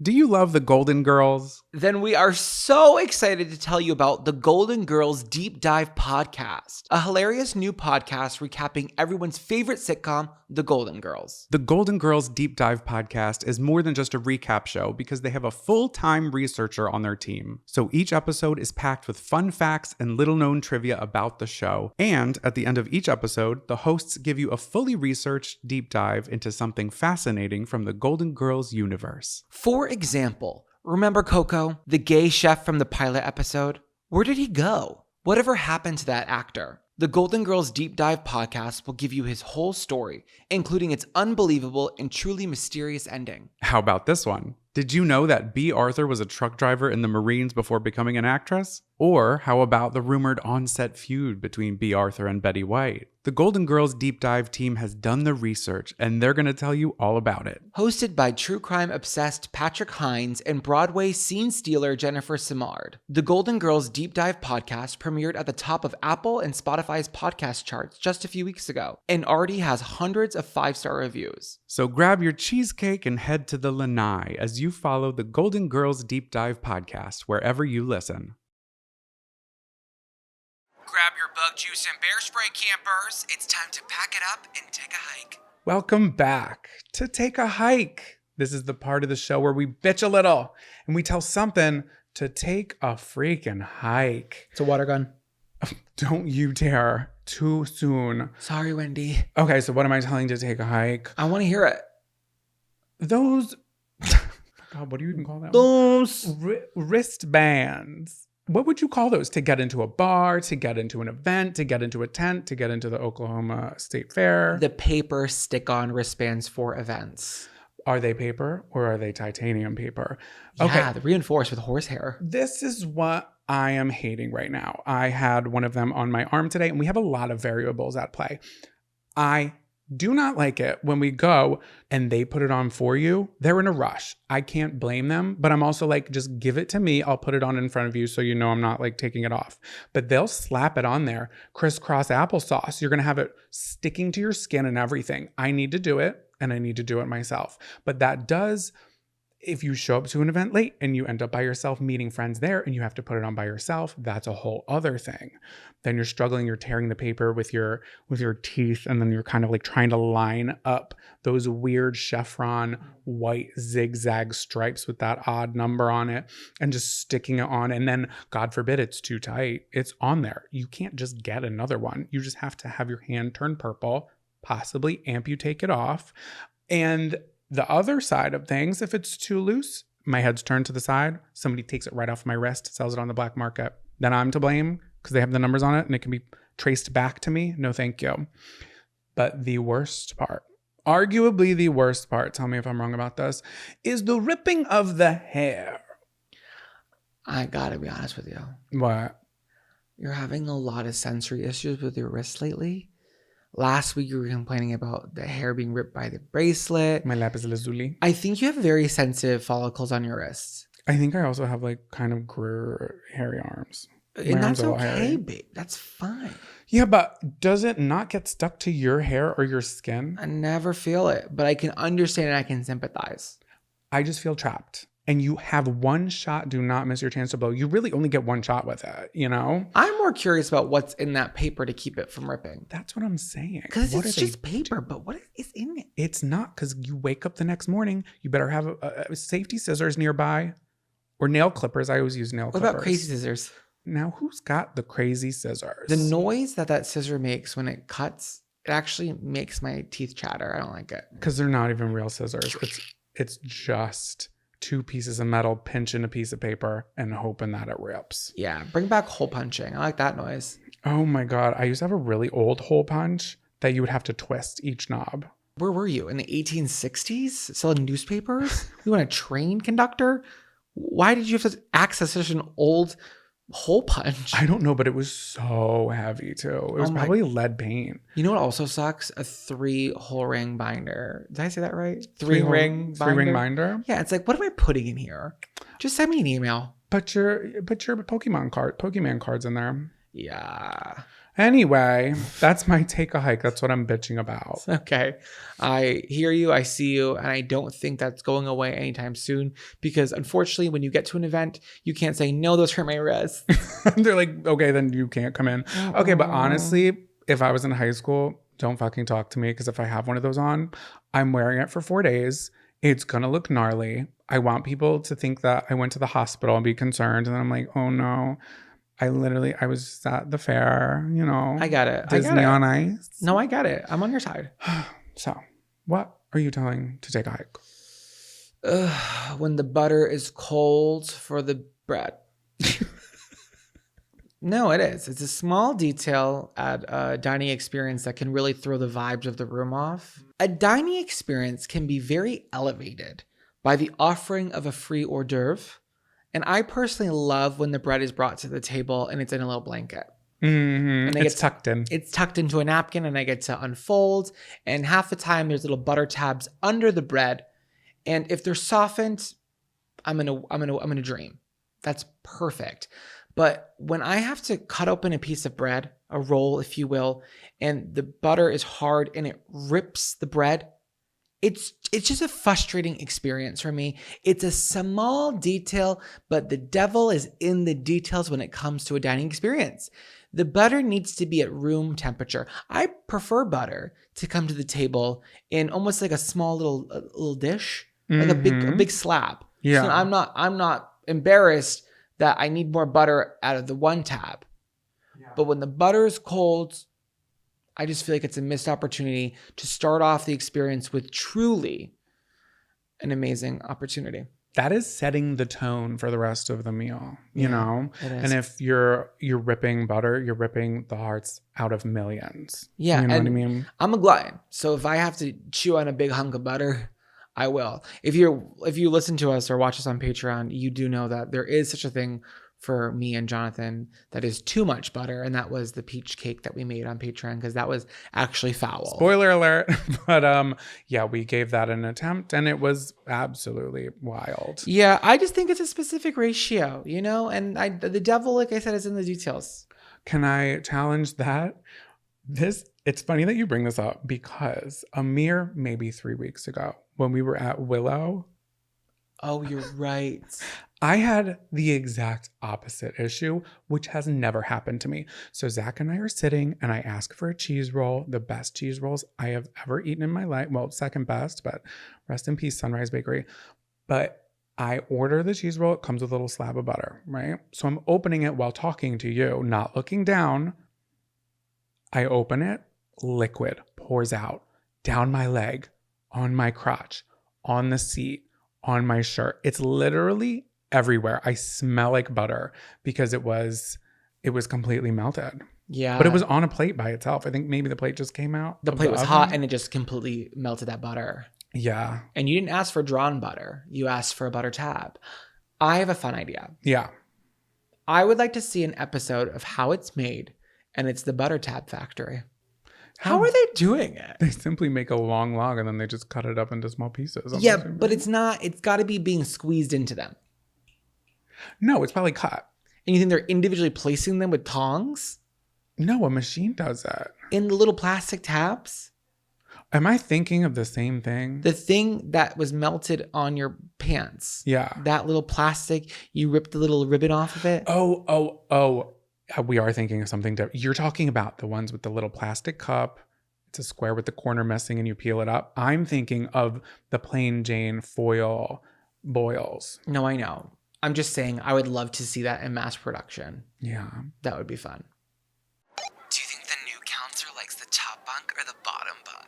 Do you love the Golden Girls? Then we are so excited to tell you about the Golden Girls Deep Dive Podcast, a hilarious new podcast recapping everyone's favorite sitcom, The Golden Girls. The Golden Girls Deep Dive Podcast is more than just a recap show, because they have a full-time researcher on their team. So each episode is packed with fun facts and little-known trivia about the show. And at the end of each episode, the hosts give you a fully researched deep dive into something fascinating from the Golden Girls universe. For example, remember Coco, the gay chef from the pilot episode? Where did he go? Whatever happened to that actor? The Golden Girls Deep Dive Podcast will give you his whole story, including its unbelievable and truly mysterious ending. How about this one? Did you know that Bea Arthur was a truck driver in the Marines before becoming an actress? Or how about the rumored on-set feud between Bea Arthur and Betty White? The Golden Girls Deep Dive team has done the research, and they're going to tell you all about it. Hosted by true crime obsessed Patrick Hines and Broadway scene stealer Jennifer Simard, the Golden Girls Deep Dive Podcast premiered at the top of Apple and Spotify's podcast charts just a few weeks ago, and already has hundreds of 5-star reviews. So grab your cheesecake and head to the lanai as you follow the Golden Girls Deep Dive Podcast wherever you listen. Grab your bug juice and bear spray, campers. It's time to pack it up and take a hike. Welcome back to Take a Hike. This is the part of the show where we bitch a little and we tell something to take a freaking hike. It's a water gun. Don't you dare. Too soon. Sorry, Wendy. Okay, so what am I telling to take a hike? I want to hear it. Those... God, what do you even call that? Those wristbands. What would you call those? To get into a bar, to get into an event, to get into a tent, to get into the Oklahoma State Fair? The paper stick-on wristbands for events. Are they paper or are they titanium paper? Yeah, Okay. they're reinforced with horsehair. This is what I am hating right now. I had one of them on my arm today, and we have a lot of variables at play. I do not like it when we go and they put it on for you. They're in a rush. I can't blame them, but I'm also like, just give it to me. I'll put it on in front of you so you know I'm not like taking it off. But they'll slap it on there. Crisscross applesauce. You're going to have it sticking to your skin and everything. I need to do it, and I need to do it myself. But that does... If you show up to an event late and you end up by yourself meeting friends there and you have to put it on by yourself, that's a whole other thing. Then you're struggling, you're tearing the paper with your teeth, and then you're kind of like trying to line up those weird chevron white zigzag stripes with that odd number on it and just sticking it on. And then, God forbid, it's too tight. It's on there. You can't just get another one. You just have to have your hand turn purple, possibly amputate it off. And the other side of things, if it's too loose, my head's turned to the side, somebody takes it right off my wrist, sells it on the black market. Then I'm to blame because they have the numbers on it and it can be traced back to me. No, thank you. But the worst part, arguably the worst part, tell me if I'm wrong about this, is the ripping of the hair. I gotta be honest with you. What? You're having a lot of sensory issues with your wrist lately. Last week, you were complaining about the hair being ripped by the bracelet. My lapis lazuli. I think you have very sensitive follicles on your wrists. I think I also have like kind of hairy arms. And that's okay, babe. That's fine. Yeah, but does it not get stuck to your hair or your skin? I never feel it, but I can understand and I can sympathize. I just feel trapped. And you have one shot. Do not miss your chance to blow. You really only get one shot with it, you know? I'm more curious about what's in that paper to keep it from ripping. That's what I'm saying. Because it's just paper, but what is in it? It's not, because you wake up the next morning. You better have a safety scissors nearby or nail clippers. I always use nail clippers. What about crazy scissors? Now, who's got the crazy scissors? The noise that scissor makes when it cuts, it actually makes my teeth chatter. I don't like it. Because they're not even real scissors. It's just 2 pieces of metal pinching a piece of paper and hoping that it rips. Yeah, bring back hole punching. I like that noise. Oh my God. I used to have a really old hole punch that you would have to twist each knob. Where were you? In the 1860s? Selling newspapers? You want a train conductor? Why did you have to access such an old hole punch? I don't know, but it was so heavy too. It was probably lead paint. You know what also sucks? A 3-hole ring binder. Did I say that right? 3-ring binder. 3-ring binder? Yeah, it's like, what am I putting in here? Just send me an email. Put your Pokemon cards in there. Yeah. Anyway, that's my take a hike. That's what I'm bitching about. Okay. I hear you. I see you. And I don't think that's going away anytime soon because unfortunately, when you get to an event, you can't say, no, those hurt my wrists. They're like, okay, then you can't come in. Okay. But honestly, if I was in high school, don't fucking talk to me. Because if I have one of those on, I'm wearing it for 4 days. It's going to look gnarly. I want people to think that I went to the hospital and be concerned. And then I'm like, oh no. I was just at the fair, you know. I got it. Disney on Ice. No, I got it. I'm on your side. So, what are you telling to take a hike? When the butter is cold for the bread. No, it is. It's a small detail at a dining experience that can really throw the vibes of the room off. A dining experience can be very elevated by the offering of a free hors d'oeuvre. And I personally love when the bread is brought to the table and it's in a little blanket. Mm-hmm. And it's tucked in. It's tucked into a napkin and I get to unfold. And half the time there's little butter tabs under the bread. And if they're softened, I'm in a dream. That's perfect. But when I have to cut open a piece of bread, a roll, if you will, and the butter is hard and it rips the bread, it's just a frustrating experience for me. It's a small detail, but the devil is in the details when it comes to a dining experience. The butter needs to be at room temperature. I prefer butter to come to the table in almost like a small little dish, like a big slab. Yeah. So I'm not embarrassed that I need more butter out of the one tab. Yeah. But when the butter is cold, I just feel like it's a missed opportunity to start off the experience with truly an amazing opportunity. That is setting the tone for the rest of the meal, you know? And if you're ripping butter, you're ripping the hearts out of millions. Yeah. You know what I mean? I'm a glutton. So if I have to chew on a big hunk of butter, I will. If you listen to us or watch us on Patreon, you do know that there is such a thing for me and Jonathan that is too much butter, and that was the peach cake that we made on Patreon because that was actually foul. Spoiler alert. But yeah, we gave that an attempt and it was absolutely wild. Yeah, I just think it's a specific ratio, you know, and the devil, like I said, is in the details. Can I challenge that? It's funny that you bring this up because a mere maybe 3 weeks ago when we were at Willow. Oh, you're right. I had the exact opposite issue, which has never happened to me. So Zach and I are sitting and I ask for a cheese roll, the best cheese rolls I have ever eaten in my life. Well, second best, but rest in peace, Sunrise Bakery. But I order the cheese roll. It comes with a little slab of butter, right? So I'm opening it while talking to you, not looking down. I open it, liquid pours out down my leg, on my crotch, on the seat, on my shirt. It's literally everywhere. I smell like butter because it was completely melted. Yeah. But it was on a plate by itself. I think maybe the plate just came out. The plate was hot and it just completely melted that butter. Yeah. And you didn't ask for drawn butter. You asked for a butter tab. I have a fun idea. Yeah. I would like to see an episode of how it's made, and it's the butter tab factory. How are they doing it? They simply make a long log and then they just cut it up into small pieces. Yeah, but it's not. It's got to be being squeezed into them. No, it's probably cut. And you think they're individually placing them with tongs? No, a machine does that. In the little plastic tabs? Am I thinking of the same thing? The thing that was melted on your pants. Yeah. That little plastic, you ripped the little ribbon off of it. Oh. We are thinking of something different. You're talking about the ones with the little plastic cup. It's a square with the corner missing and you peel it up. I'm thinking of the plain Jane foil boils. No, I know. I'm just saying I would love to see that in mass production. Yeah. That would be fun. Do you think the new counselor likes the top bunk or the bottom bunk?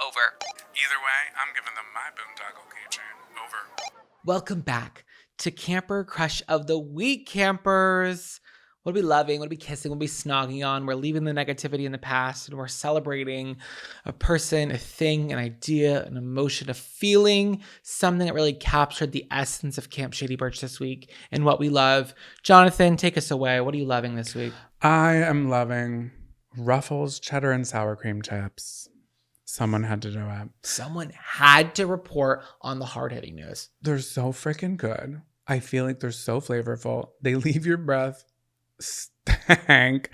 Over. Either way, I'm giving them my boondoggle keychain. Over. Welcome back to Camper Crush of the Week, campers. What are we loving? What are we kissing? What are we snogging on? We're leaving the negativity in the past and we're celebrating a person, a thing, an idea, an emotion, a feeling, something that really captured the essence of Camp Shady Birch this week and what we love. Jonathan, take us away. What are you loving this week? I am loving Ruffles cheddar and sour cream chips. Someone had to do it. Someone had to report on the hard-hitting news. They're so freaking good. I feel like they're so flavorful. They leave your breath stank.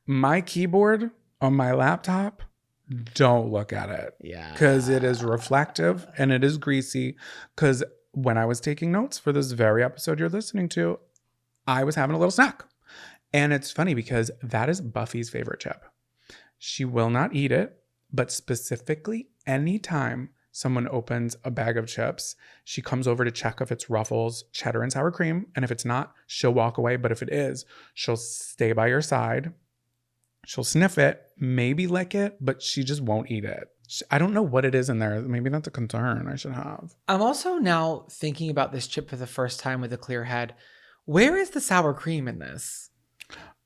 My keyboard on my laptop, don't look at it. Yeah. Because it is reflective and it is greasy. Because when I was taking notes for this very episode you're listening to, I was having a little snack. And it's funny because that is Buffy's favorite chip. She will not eat it, but specifically anytime someone opens a bag of chips, she comes over to check if it's Ruffles, cheddar and sour cream. And if it's not, she'll walk away. But if it is, she'll stay by your side. She'll sniff it, maybe lick it, but she just won't eat it. I don't know what it is in there. Maybe that's a concern I should have. I'm also now thinking about this chip for the first time with a clear head. Where is the sour cream in this?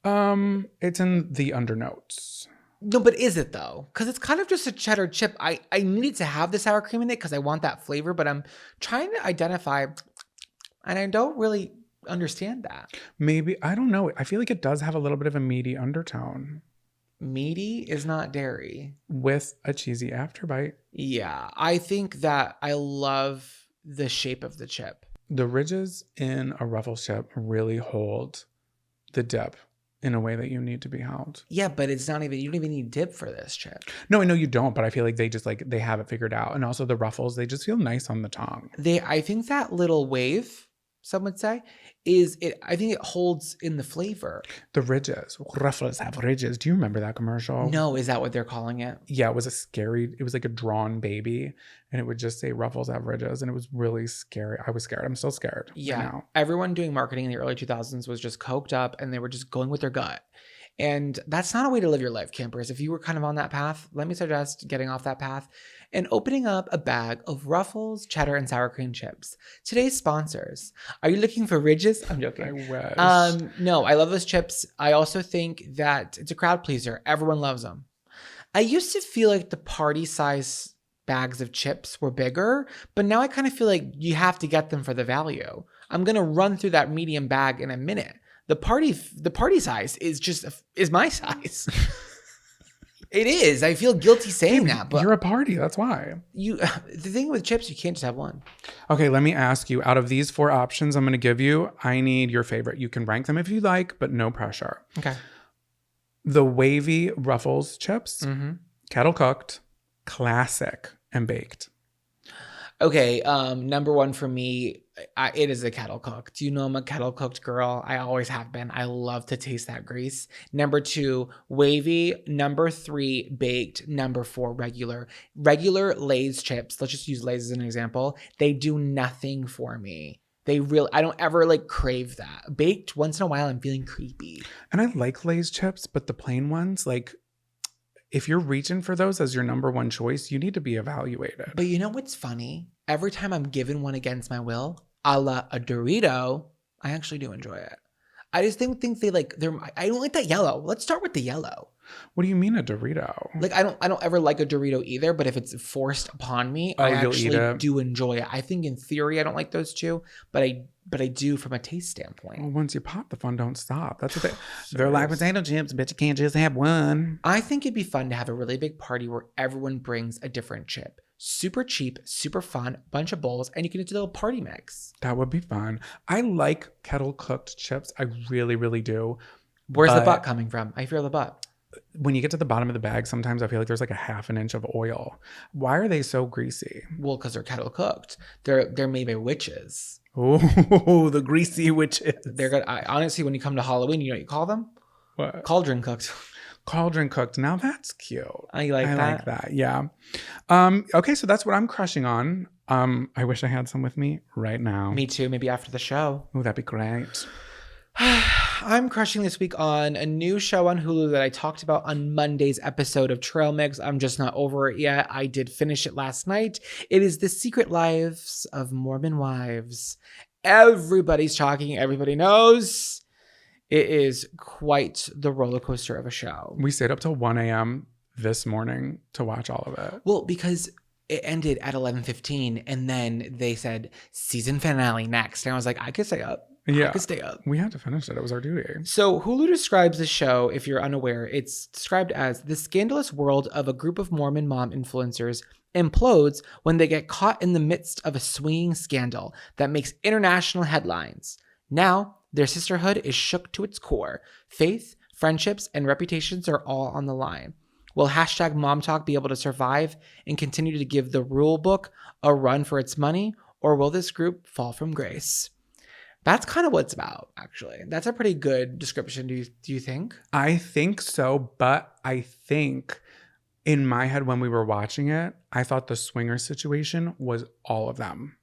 It's in the undernotes. No, but is it though? Because it's kind of just a cheddar chip. I needed to have the sour cream in it because I want that flavor, but I'm trying to identify, and I don't really understand that. Maybe, I don't know. I feel like it does have a little bit of a meaty undertone. Meaty is not dairy. With a cheesy afterbite. Yeah, I think that I love the shape of the chip. The ridges in a Ruffles chip really hold the dip in a way that you need to be held. Yeah, but it's not even, you don't even need dip for this chip. No, I know you don't, but I feel like they just they have it figured out. And also the Ruffles, they just feel nice on the tongue. I think that little wave, some would say, I think it holds in the flavor. The ridges. Ruffles have ridges. Do you remember that commercial? No, is that what they're calling it? Yeah, it was like a drawn baby and it would just say Ruffles have ridges and it was really scary. I was scared. I'm still scared. Yeah. Right now. Everyone doing marketing in the early 2000s was just coked up and they were just going with their gut. And that's not a way to live your life, campers. If you were kind of on that path, let me suggest getting off that path and opening up a bag of Ruffles, cheddar, and sour cream chips. Today's sponsors. Are you looking for ridges? I'm joking. I wish. No, I love those chips. I also think that it's a crowd pleaser. Everyone loves them. I used to feel like the party size bags of chips were bigger, but now I kind of feel like you have to get them for the value. I'm going to run through that medium bag in a minute. The party size is my size. It is. I feel guilty saying that, but you're a party. That's why. The thing with chips, you can't just have one. Okay, let me ask you. Out of these 4 options I'm going to give you, I need your favorite. You can rank them if you like, but no pressure. Okay. The wavy Ruffles chips, kettle cooked, classic, and baked. Okay, number 1 for me, it is a kettle cooked. You know I'm a kettle cooked girl. I always have been. I love to taste that grease. Number 2, wavy. Number 3, baked. Number 4, regular. Regular Lay's chips. Let's just use Lay's as an example. They do nothing for me. I don't ever crave that. Baked, once in a while, I'm feeling creepy. And I like Lay's chips, but the plain ones, if you're reaching for those as your number 1 choice, you need to be evaluated. But you know what's funny? Every time I'm given one against my will, a la a Dorito, I actually do enjoy it. I just think they like I don't like that yellow. Let's start with the yellow. What do you mean a Dorito? Like I don't ever like a Dorito either, but if it's forced upon me, I you'll eat actually it? do enjoy it. I think in theory I don't like those two, but I do from a taste Well, standpoint. once you pop, the fun don't stop. That's what they're like potato chips. Bet you can't just have one. I think it'd be fun to have a really big party where everyone brings a different chip. Super cheap, super fun, bunch of bowls, and you can do a little party mix. That would be fun. I like kettle cooked chips. I really, really do. Where's the But- butt coming from? I feel the butt. When you get to the bottom of the bag, sometimes I feel like there's like a half an inch of oil. Why are they so greasy? Well, because they're kettle cooked. They're made by witches. Oh, the greasy witches. They're good. Honestly, when you come to Halloween, you know what you call them? What? Cauldron cooked. Cauldron cooked. Now that's cute. I like that. like that. Yeah. Okay, so that's what I'm crushing on. I wish I had some with me right now. Me too. Maybe after the show. Oh, that'd be great. I'm crushing this week on a new show on Hulu that I talked about on Monday's episode of Trail Mix. I'm just not over it yet. I did finish it last night. It is The Secret Lives of Mormon Wives. Everybody's talking. Everybody knows. It is quite the roller coaster of a show. We stayed up till 1 a.m. this morning to watch all of it. Well, because it ended at 11:15 and then they said season finale next. And I was like, I could stay up. Yeah. I could stay up. We had to finish it. It was our duty. So Hulu describes the show, if you're unaware, it's described as the scandalous world of a group of Mormon mom influencers implodes when they get caught in the midst of a swinging scandal that makes international headlines. Now, their sisterhood is shook to its core. Faith, friendships, and reputations are all on the line. Will hashtag Mom Talk be able to survive and continue to give the rule book a run for its money, or will this group fall from grace? That's kind of what it's about, actually. That's a pretty good description, do you think? I think so, but I think in my head when we were watching it, I thought the swinger situation was all of them.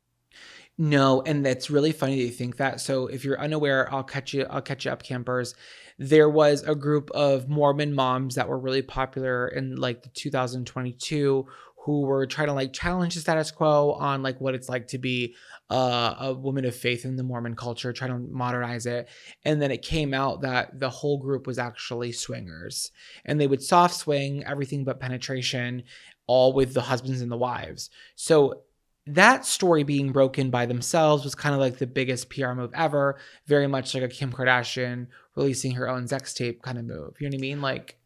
No, and that's really funny that you think that. So if you're unaware, I'll catch you up, campers. There was a group of Mormon moms that were really popular in like the 2022 who were trying to like challenge the status quo on like what it's like to be a woman of faith in the Mormon culture, trying to modernize it. And then it came out that the whole group was actually swingers, and they would soft swing everything but penetration, all with the husbands and the wives. So that story being broken by themselves was kind of like the biggest PR move ever. Very much like a Kim Kardashian releasing her own sex tape kind of move. You know what I mean? Like,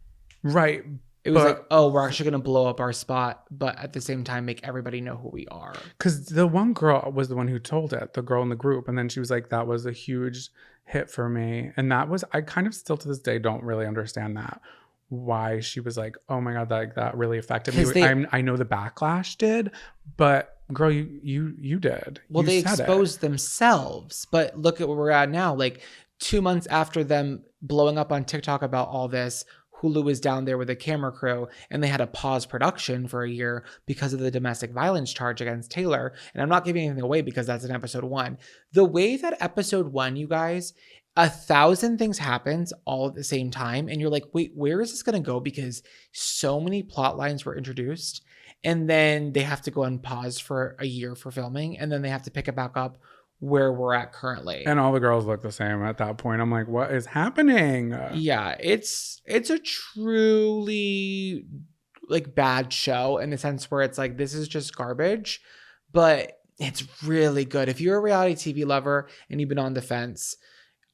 right. it was like, oh, we're actually going to blow up our spot, but at the same time, make everybody know who we are. Because the one girl was the one who told it, the girl in the group. And then she was like, that was a huge hit for me. And that was, I kind of still to this day don't really understand that. Why she was like, oh my God, that really affected me. I know the backlash did, but girl, you did. Well, you they said exposed themselves, but look at where we're at now. Like 2 months after them blowing up on TikTok about all this, Hulu was down there with a camera crew and they had to pause production for a year because of the domestic violence charge against Taylor. And I'm not giving anything away because that's in episode 1. The way that episode 1, you guys, 1,000 things happens all at the same time. And you're like, wait, where is this going to go? Because so many plot lines were introduced and then they have to go on pause for a year for filming. And then they have to pick it back up where we're at currently. And all the girls look the same at that point. I'm like, what is happening? Yeah, it's a truly like bad show in the sense where it's like, this is just garbage, but it's really good. If you're a reality TV lover and you've been on the fence,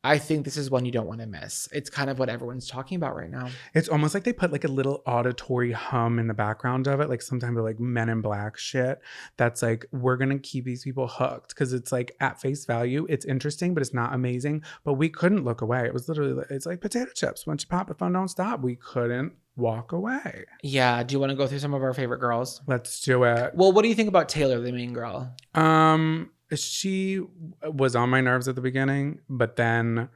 I think this is one you don't want to miss. It's kind of what everyone's talking about right now. It's almost like they put like a little auditory hum in the background of it, like some type of like Men in Black shit. That's like, we're going to keep these people hooked because it's like at face value, it's interesting, but it's not amazing. But we couldn't look away. It was literally, it's like potato chips. Once you pop the phone, don't stop. We couldn't walk away. Yeah. Do you want to go through some of our favorite girls? Let's do it. Well, what do you think about Taylor, the main girl? She was on my nerves at the beginning, but then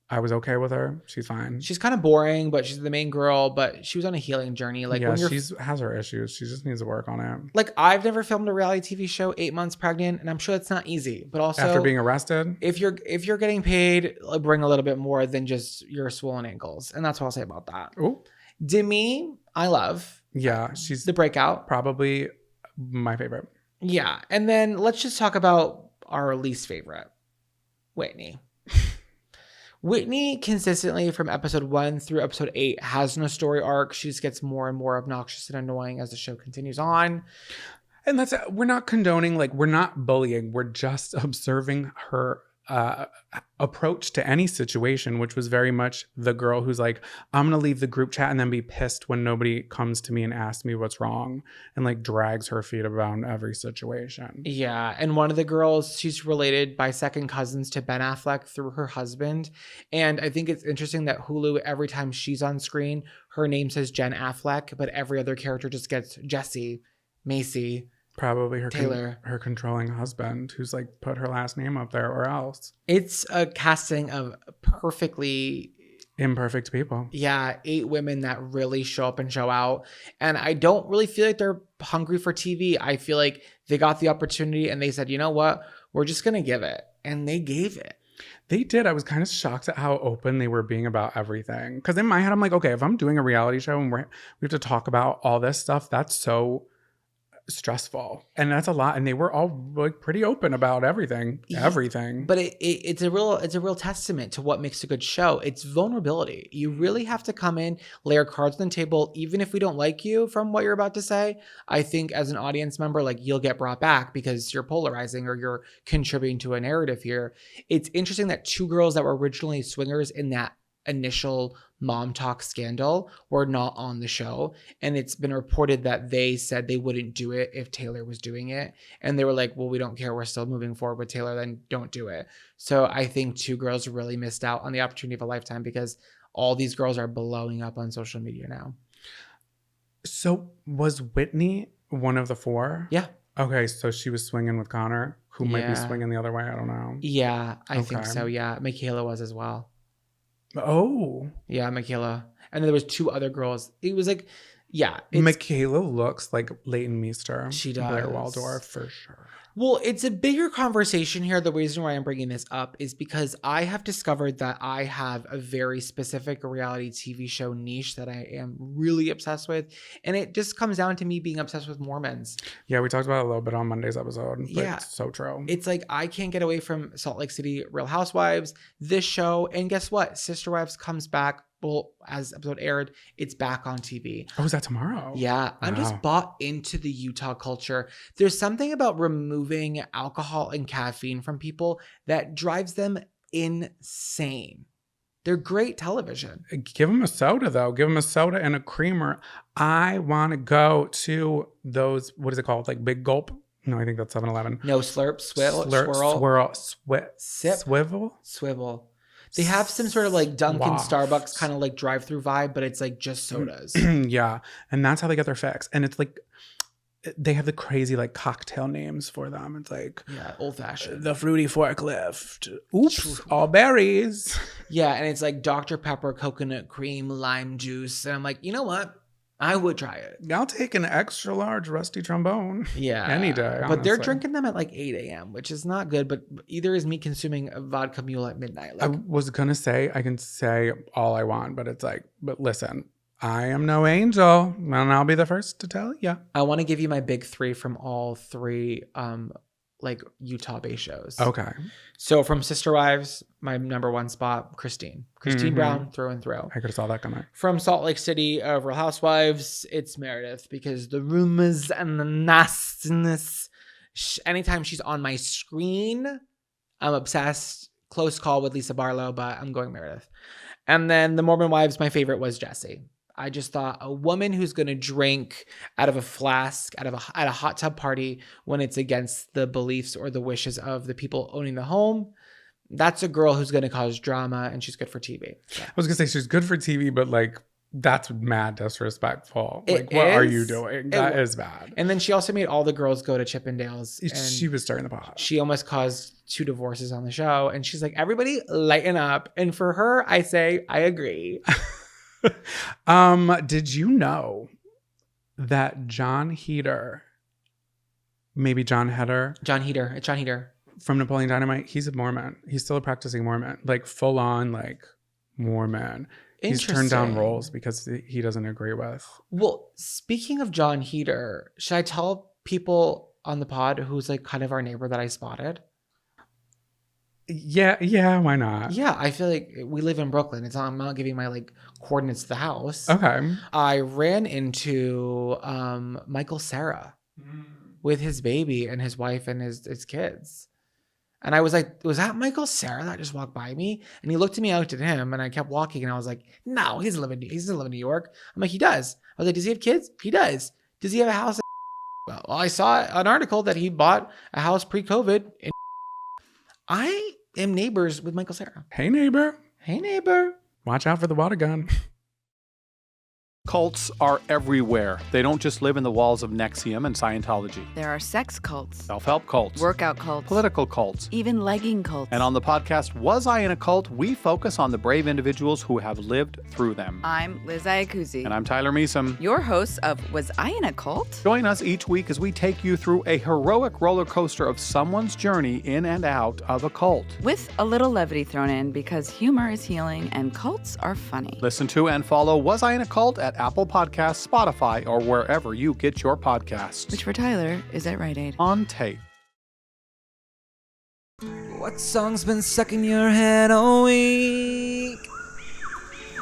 I was okay with her. She's fine. She's kind of boring, but she's the main girl, but she was on a healing journey. Like, yeah, when she has her issues. She just needs to work on it. Like, I've never filmed a reality TV show 8 months pregnant, and I'm sure it's not easy. But also, after being arrested, if you're getting paid, bring a little bit more than just your swollen ankles, and that's what I'll say about that. Oh, Demi, I love. Yeah, she's the breakout. Probably my favorite. Yeah, and then let's just talk about our least favorite, Whitney. Whitney consistently from episode 1 through episode 8 has no story arc. She just gets more and more obnoxious and annoying as the show continues on. And we're not condoning, like, we're not bullying. We're just observing her approach to any situation, which was very much the girl who's like, I'm going to leave the group chat and then be pissed when nobody comes to me and asks me what's wrong, and like drags her feet around every situation. Yeah. And one of the girls, she's related by second cousins to Ben Affleck through her husband. And I think it's interesting that Hulu, every time she's on screen, her name says Jen Affleck, but every other character just gets Jesse, Macy, Probably her Taylor. her controlling husband, who's like put her last name up there, or else. It's a casting of perfectly Imperfect people. Yeah, 8 women that really show up and show out. And I don't really feel like they're hungry for TV. I feel like they got the opportunity and they said, you know what? We're just going to give it. And they gave it. They did. I was kind of shocked at how open they were being about everything. Because in my head, I'm like, okay, if I'm doing a reality show and we have to talk about all this stuff, that's so stressful, and that's a lot. And they were all like pretty open about everything. But it's a real testament to what makes a good show. It's vulnerability. You really have to come in, lay your cards on the table, even if we don't like you from what you're about to say. I think as an audience member, like, you'll get brought back because you're polarizing or you're contributing to a narrative here. It's interesting that 2 girls that were originally swingers in that initial mom talk scandal were not on the show, and it's been reported that they said they wouldn't do it if Taylor was doing it, and they were like, well, we don't care, we're still moving forward with Taylor, then don't do it. So I think 2 girls really missed out on the opportunity of a lifetime, because all these girls are blowing up on social media now. So was Whitney one of the 4? Yeah. Okay, so she was swinging with Connor, who might be swinging the other way. I don't know. Yeah, I think so. Yeah, Michaela was as well. Oh. Yeah, Michaela. And there was 2 other girls. It was like, yeah. Michaela looks like Leighton Meester. She does. Blair Waldorf, for sure. Well, it's a bigger conversation here. The reason why I'm bringing this up is because I have discovered that I have a very specific reality TV show niche that I am really obsessed with. And it just comes down to me being obsessed with Mormons. Yeah, we talked about it a little bit on Monday's episode. But Yeah. It's so true. It's like, I can't get away from Salt Lake City Real Housewives, this show. And guess what? Sister Wives comes back. Well, as episode aired, it's back on TV. Oh, is that tomorrow? Yeah, I'm just bought into the Utah culture. There's something about removing alcohol and caffeine from people that drives them insane. They're great television. Give them a soda, though. Give them a soda and a creamer. I want to go to those, what is it called? Like Big Gulp? No, I think that's 7-Eleven. No, slurp, swirl, sip, swivel. They have some sort of like Dunkin' Starbucks kind of like drive-through vibe, but it's like just sodas. Yeah. And that's how they get their fix. And it's like, they have the crazy like cocktail names for them. It's like, yeah, old fashioned. The fruity forklift. Oops, all berries. Yeah. And it's like Dr. Pepper, coconut cream, lime juice. And I'm like, you know what? I would try it. I'll take an extra large rusty trombone. Yeah. Any day. Honestly. But they're drinking them at like 8 a.m., which is not good. But either is me consuming a vodka mule at midnight. Like, I was going to say, I can say all I want, but it's like, but listen, I am no angel, and I'll be the first to tell you. I want to give you my big 3 from all 3 like Utah-based shows. Okay. So from Sister Wives, my number 1 spot, Christine Brown, through and through. I could have saw that coming. From Salt Lake City of Real Housewives, it's Meredith, because the rumors and the nastiness, anytime she's on my screen, I'm obsessed. Close call with Lisa Barlow, but I'm going Meredith. And then the Mormon Wives, my favorite was Jessie. I just thought, a woman who's going to drink out of a flask at a hot tub party when it's against the beliefs or the wishes of the people owning the home, that's a girl who's going to cause drama, and she's good for TV. Yeah. I was going to say she's good for TV, but like, that's mad disrespectful. Like, what are you doing? That is bad. And then she also made all the girls go to Chippendales. And she was stirring the pot. She almost caused 2 divorces on the show. And she's like, everybody lighten up. And for her, I say, I agree. Did you know that John Heder, maybe John Heder? John Heder. From Napoleon Dynamite, he's a Mormon. He's still a practicing Mormon. Like, full on, like, Mormon. He's turned down roles because he doesn't agree with. Well, speaking of John Heder, should I tell people on the pod who's like kind of our neighbor that I spotted? Yeah, why not? Yeah, I feel like we live in Brooklyn. I'm not giving my like coordinates to the house. Okay. I ran into Michael Cera with his baby and his wife and his kids. And I was like, was that Michael Cera that just walked by me? And he looked at me, I looked at him, and I kept walking, and I was like, no, he doesn't live in New York. I'm like, he does. I was like, does he have kids? He does. Does he have a house? Well, I saw an article that he bought a house pre-COVID. I am neighbors with Michael Cera. Hey, neighbor. Hey, neighbor. Watch out for the WaterGun. Cults are everywhere. They don't just live in the walls of NXIVM and Scientology. There are sex cults, Self-help cults. workout cults, Political cults. even legging cults. And on the podcast, Was I in a Cult? We focus on the brave individuals who have lived through them. I'm Liz Iacuzzi. And I'm Tyler Measom. your host of Was I in a Cult? Join us each week as we take you through a heroic roller coaster of someone's journey in and out of a cult. With a little levity thrown in because humor is healing and cults are funny. Listen to and follow Was I in a Cult at Apple Podcasts, Spotify, or wherever you get your podcasts. Which for Tyler is at Rite Aid. On tape. What song's been stuck in your head all week?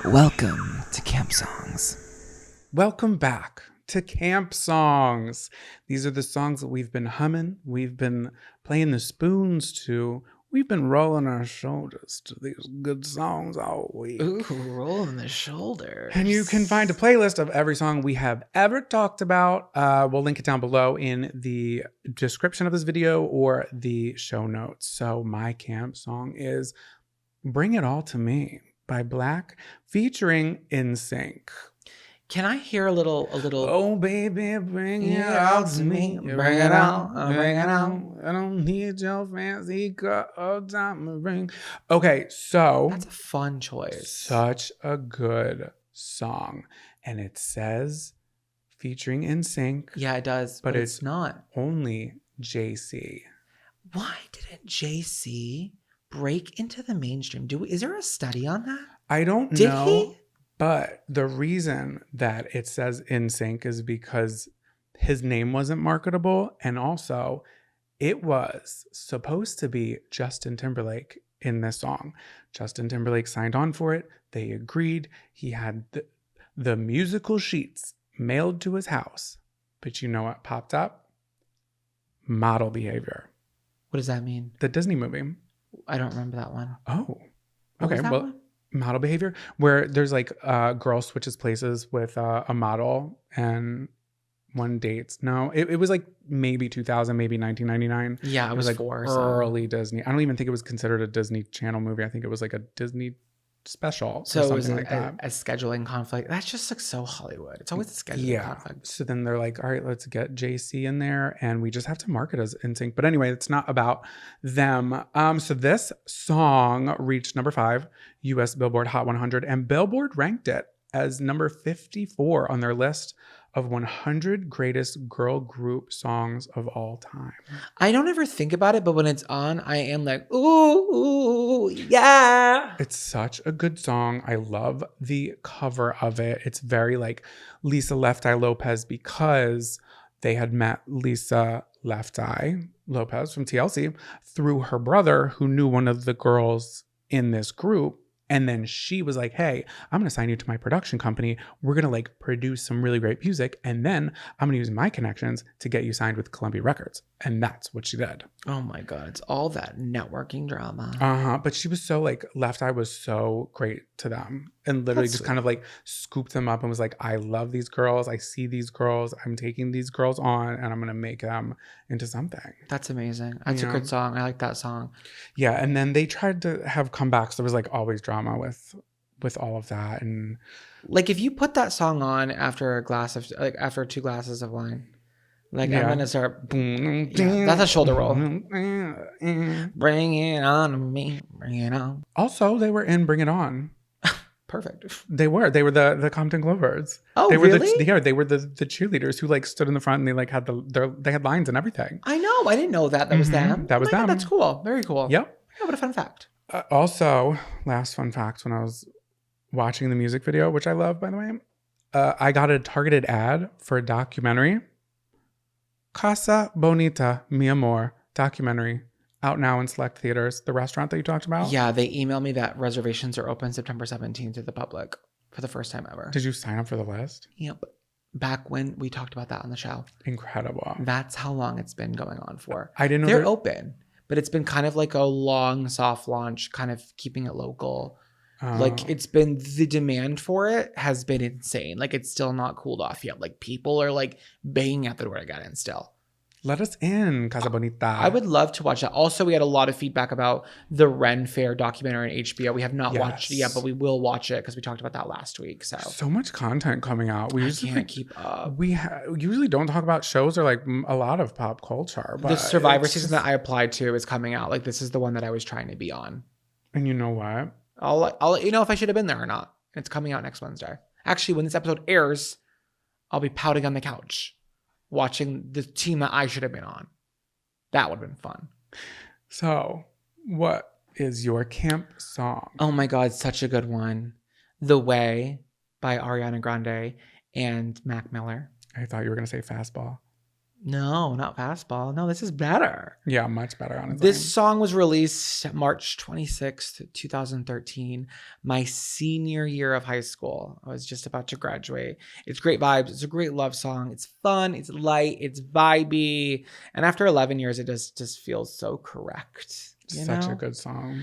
Welcome to Camp Songs. Welcome back to Camp Songs. These are the songs that we've been humming. We've been playing the spoons to. We've been rolling our shoulders to these good songs all week. Ooh, rolling the shoulders. And you can find a playlist of every song we have ever talked about. We'll link it down below in the description of this video or the show notes. So my camp song is Bring It All to Me by Black featuring NSYNC. Can I hear a little? Oh, baby, bring it all to me. Bring it on, bring it on. I don't need your fancy cut of diamond ring. Okay, so That's a fun choice. such a good song. And it says featuring NSYNC, Yeah, it does, But but it's it's not. only JC. Why didn't JC break into the mainstream? Is there a study on that? I don't Did know. he? But the reason that it says NSYNC is because his name wasn't marketable. And also, it was supposed to be Justin Timberlake in this song. Justin Timberlake signed on for it. They agreed. He had the musical sheets mailed to his house. But you know what popped up? Model Behavior. What does that mean? The Disney movie. I don't remember that one. Oh. What was Okay, that well, one? Model Behavior, where there's like a girl switches places with a model and one dates. No, it was like maybe 2000, maybe 1999. Yeah, I was like 4. So. early Disney. I don't even think it was considered a Disney Channel movie. I think it was like a Disney special So or it something was like that. a scheduling conflict. That's just like so Hollywood. It's always a scheduling conflict. So then they're like, all right, let's get JC in there and we just have to market as NSYNC. But anyway, it's not about them. So this song reached number 5, US Billboard Hot 100, and Billboard ranked it as number 54 on their list of 100 greatest girl group songs of all time. I don't ever think about it, but when it's on, I am like, ooh, yeah. It's such a good song. I love the cover of it. It's very like Lisa Left Eye Lopez because they had met Lisa Left Eye Lopez from TLC through her brother who knew one of the girls in this group. And then she was like, hey, I'm going to sign you to my production company. We're going to like produce some really great music. And then I'm going to use my connections to get you signed with Columbia Records. And that's what she did. Oh my God. It's all that networking drama. But she was so like, Left Eye was so great to them and literally That's just kind of like scooped them up and was like, I love these girls. I see these girls. I'm taking these girls on and I'm going to make them into something. That's amazing. That's Yeah. a good song. I like that song. Yeah. And then they tried to have comebacks. There was like always drama with all of that. And Like if you put that song on after after 2 glasses of wine, like Yeah. I'm gonna start. Yeah, that's a shoulder roll. Bring it on to me. Bring it on. Also, they were in Bring It On. Perfect. They were the Compton Glovers. Oh, they were really? they were the cheerleaders who like stood in the front and they like had they had lines and everything. I know. I didn't know that was Mhm. them. That was Oh my God, them. that's cool. Very cool. Yep. Yeah, what a fun fact. Also, last fun fact: when I was watching the music video, which I love, by the way, I got a targeted ad for a documentary, Casa Bonita, Mi Amor documentary out now in select theaters. The restaurant that you talked about? Yeah, they emailed me that reservations are open September 17th to the public for the first time ever. Did you sign up for the list? Yep. Back when we talked about that on the show. Incredible. That's how long it's been going on for. I didn't know they're open, but it's been kind of like a long soft launch, kind of keeping it local. Like it's been, the demand for it has been insane. Like it's still not cooled off yet. Like people are like banging at the door to get in still. Let us in, Casa Bonita. I would love to watch that. Also, we had a lot of feedback about the Ren Fair documentary on HBO. We have not watched it yet, but we will watch it because we talked about that last week. So much content coming out. We can't keep up. We usually don't talk about shows or like a lot of pop culture. But the Survivor season that I applied to is coming out. Like this is the one that I was trying to be on. And you know what? I'll let you know if I should have been there or not. It's coming out next Wednesday. Actually, when this episode airs, I'll be pouting on the couch watching the team that I should have been on. That would have been fun. So, what is your camp song? Oh my God, such a good one. The Way by Ariana Grande and Mac Miller. I thought you were going to say Fastball. No, not Fastball. No, this is better. Yeah, much better, honestly. This song was released March 26th, 2013, my senior year of high school. I was just about to graduate. It's great vibes. It's a great love song. It's fun. It's light. It's vibey. And after 11 years, it just feels so correct. Such a good song.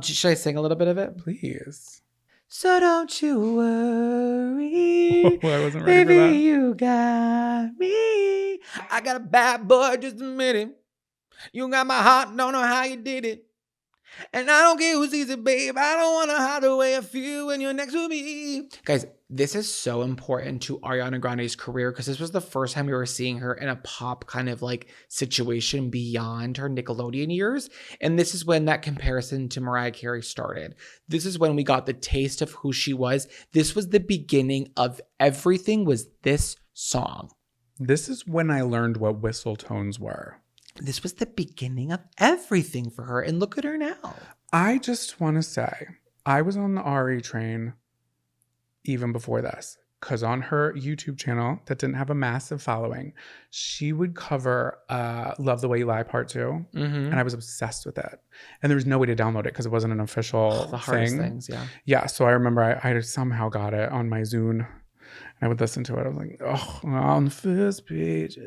Should I sing a little bit of it? Please. So don't you worry. I wasn't ready Baby, for that. you got me. I got a bad boy, just admit it. You got my heart, don't know how you did it. And I don't care who sees it, babe. I don't want to hide the way I feel when you're next to me. Guys, this is so important to Ariana Grande's career because this was the first time we were seeing her in a pop kind of like situation beyond her Nickelodeon years. And this is when that comparison to Mariah Carey started. This is when we got the taste of who she was. This was the beginning of everything, was this song. This is when I learned what whistle tones were. This was the beginning of everything for her. And look at her now. I just want to say, I was on the RE train even before this. Because on her YouTube channel that didn't have a massive following, she would cover Love the Way You Lie Part 2. Mm-hmm. And I was obsessed with it. And there was no way to download it because it wasn't an official the hardest thing. things, yeah. Yeah, so I remember I somehow got it on my Zune. I would listen to it. I was like, oh, on the first page,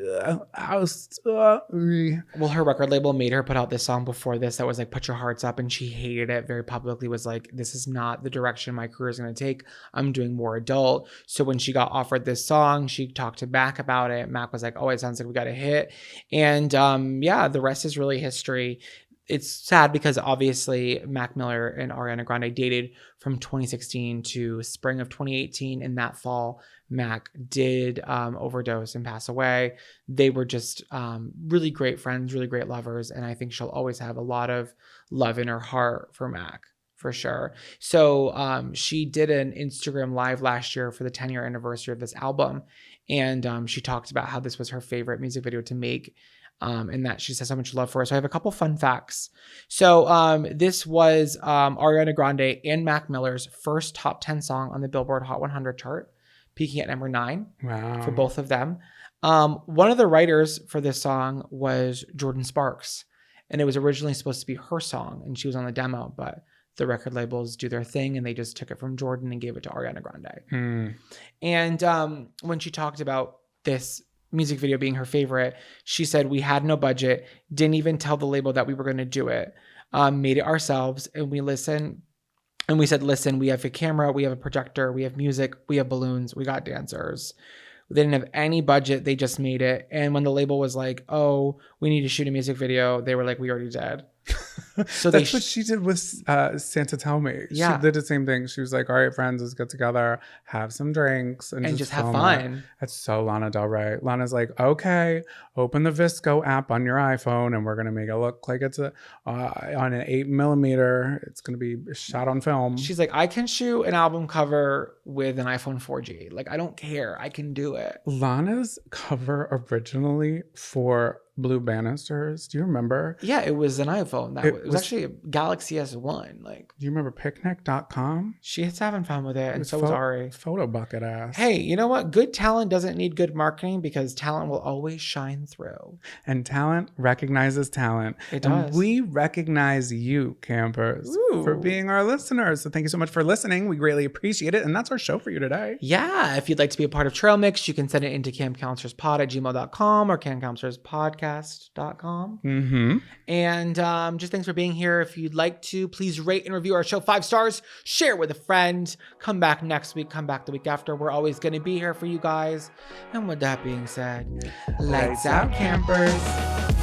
I was sorry. Well, her record label made her put out this song before this that was like, Put Your Hearts Up. And she hated it very publicly, was like, this is not the direction my career is going to take. I'm doing more adult. So when she got offered this song, she talked to Mac about it. Mac was like, oh, it sounds like we got a hit. And yeah, the rest is really history. It's sad because obviously Mac Miller and Ariana Grande dated from 2016 to spring of 2018. And that fall, Mac did overdose and pass away. They were just really great friends, really great lovers. And I think she'll always have a lot of love in her heart for Mac, for sure. So she did an Instagram live last year for the 10-year anniversary of this album. And she talked about how this was her favorite music video to make. And that she has so much love for us. So I have a couple fun facts. So this was Ariana Grande and Mac Miller's first top 10 song on the Billboard Hot 100 chart, peaking at number 9 for both of them. One of the writers for this song was Jordan Sparks, and it was originally supposed to be her song, and she was on the demo, but the record labels do their thing, and they just took it from Jordan and gave it to Ariana Grande. And when she talked about this music video being her favorite, she said, we had no budget, didn't even tell the label that we were going to do it, made it ourselves, and we listened. And we said, listen, we have a camera, we have a projector, we have music, we have balloons, we got dancers. They didn't have any budget. They just made it. And when the label was like, oh, we need to shoot a music video, they were like, we already did. So that's what she did with Santa Tell Me. Yeah. She did the same thing. She was like, all right, friends, let's get together, have some drinks, and just have fun. That's so Lana Del Rey. Lana's like, okay, open the Visco app on your iPhone, and we're going to make it look like it's on an 8mm. It's going to be shot on film. She's like, I can shoot an album cover with an iPhone 4G. Like, I don't care. I can do it. Lana's cover originally for blue banisters? Do you remember? Yeah, it was an iPhone. It It was was- actually a Galaxy S1. Like, Do you remember picnic.com? she's having fun with it, and It's so was Ari. Photo bucket ass. Hey, you know what? Good talent doesn't need good marketing because talent will always shine through. And talent recognizes talent. It And does. we recognize you, campers, for Ooh. being our listeners. So thank you so much for listening. We greatly appreciate it. And that's our show for you today. Yeah, if you'd like to be a part of Trail Mix, you can send it into campcounselorspod@gmail.com or campcounselorspodcast.com. Mm-hmm. And just thanks for being here. If you'd like to, please rate and review our show 5 stars. Share with a friend. Come back next week. Come back the week after. We're always going to be here for you guys. And with that being said, lights out, campers.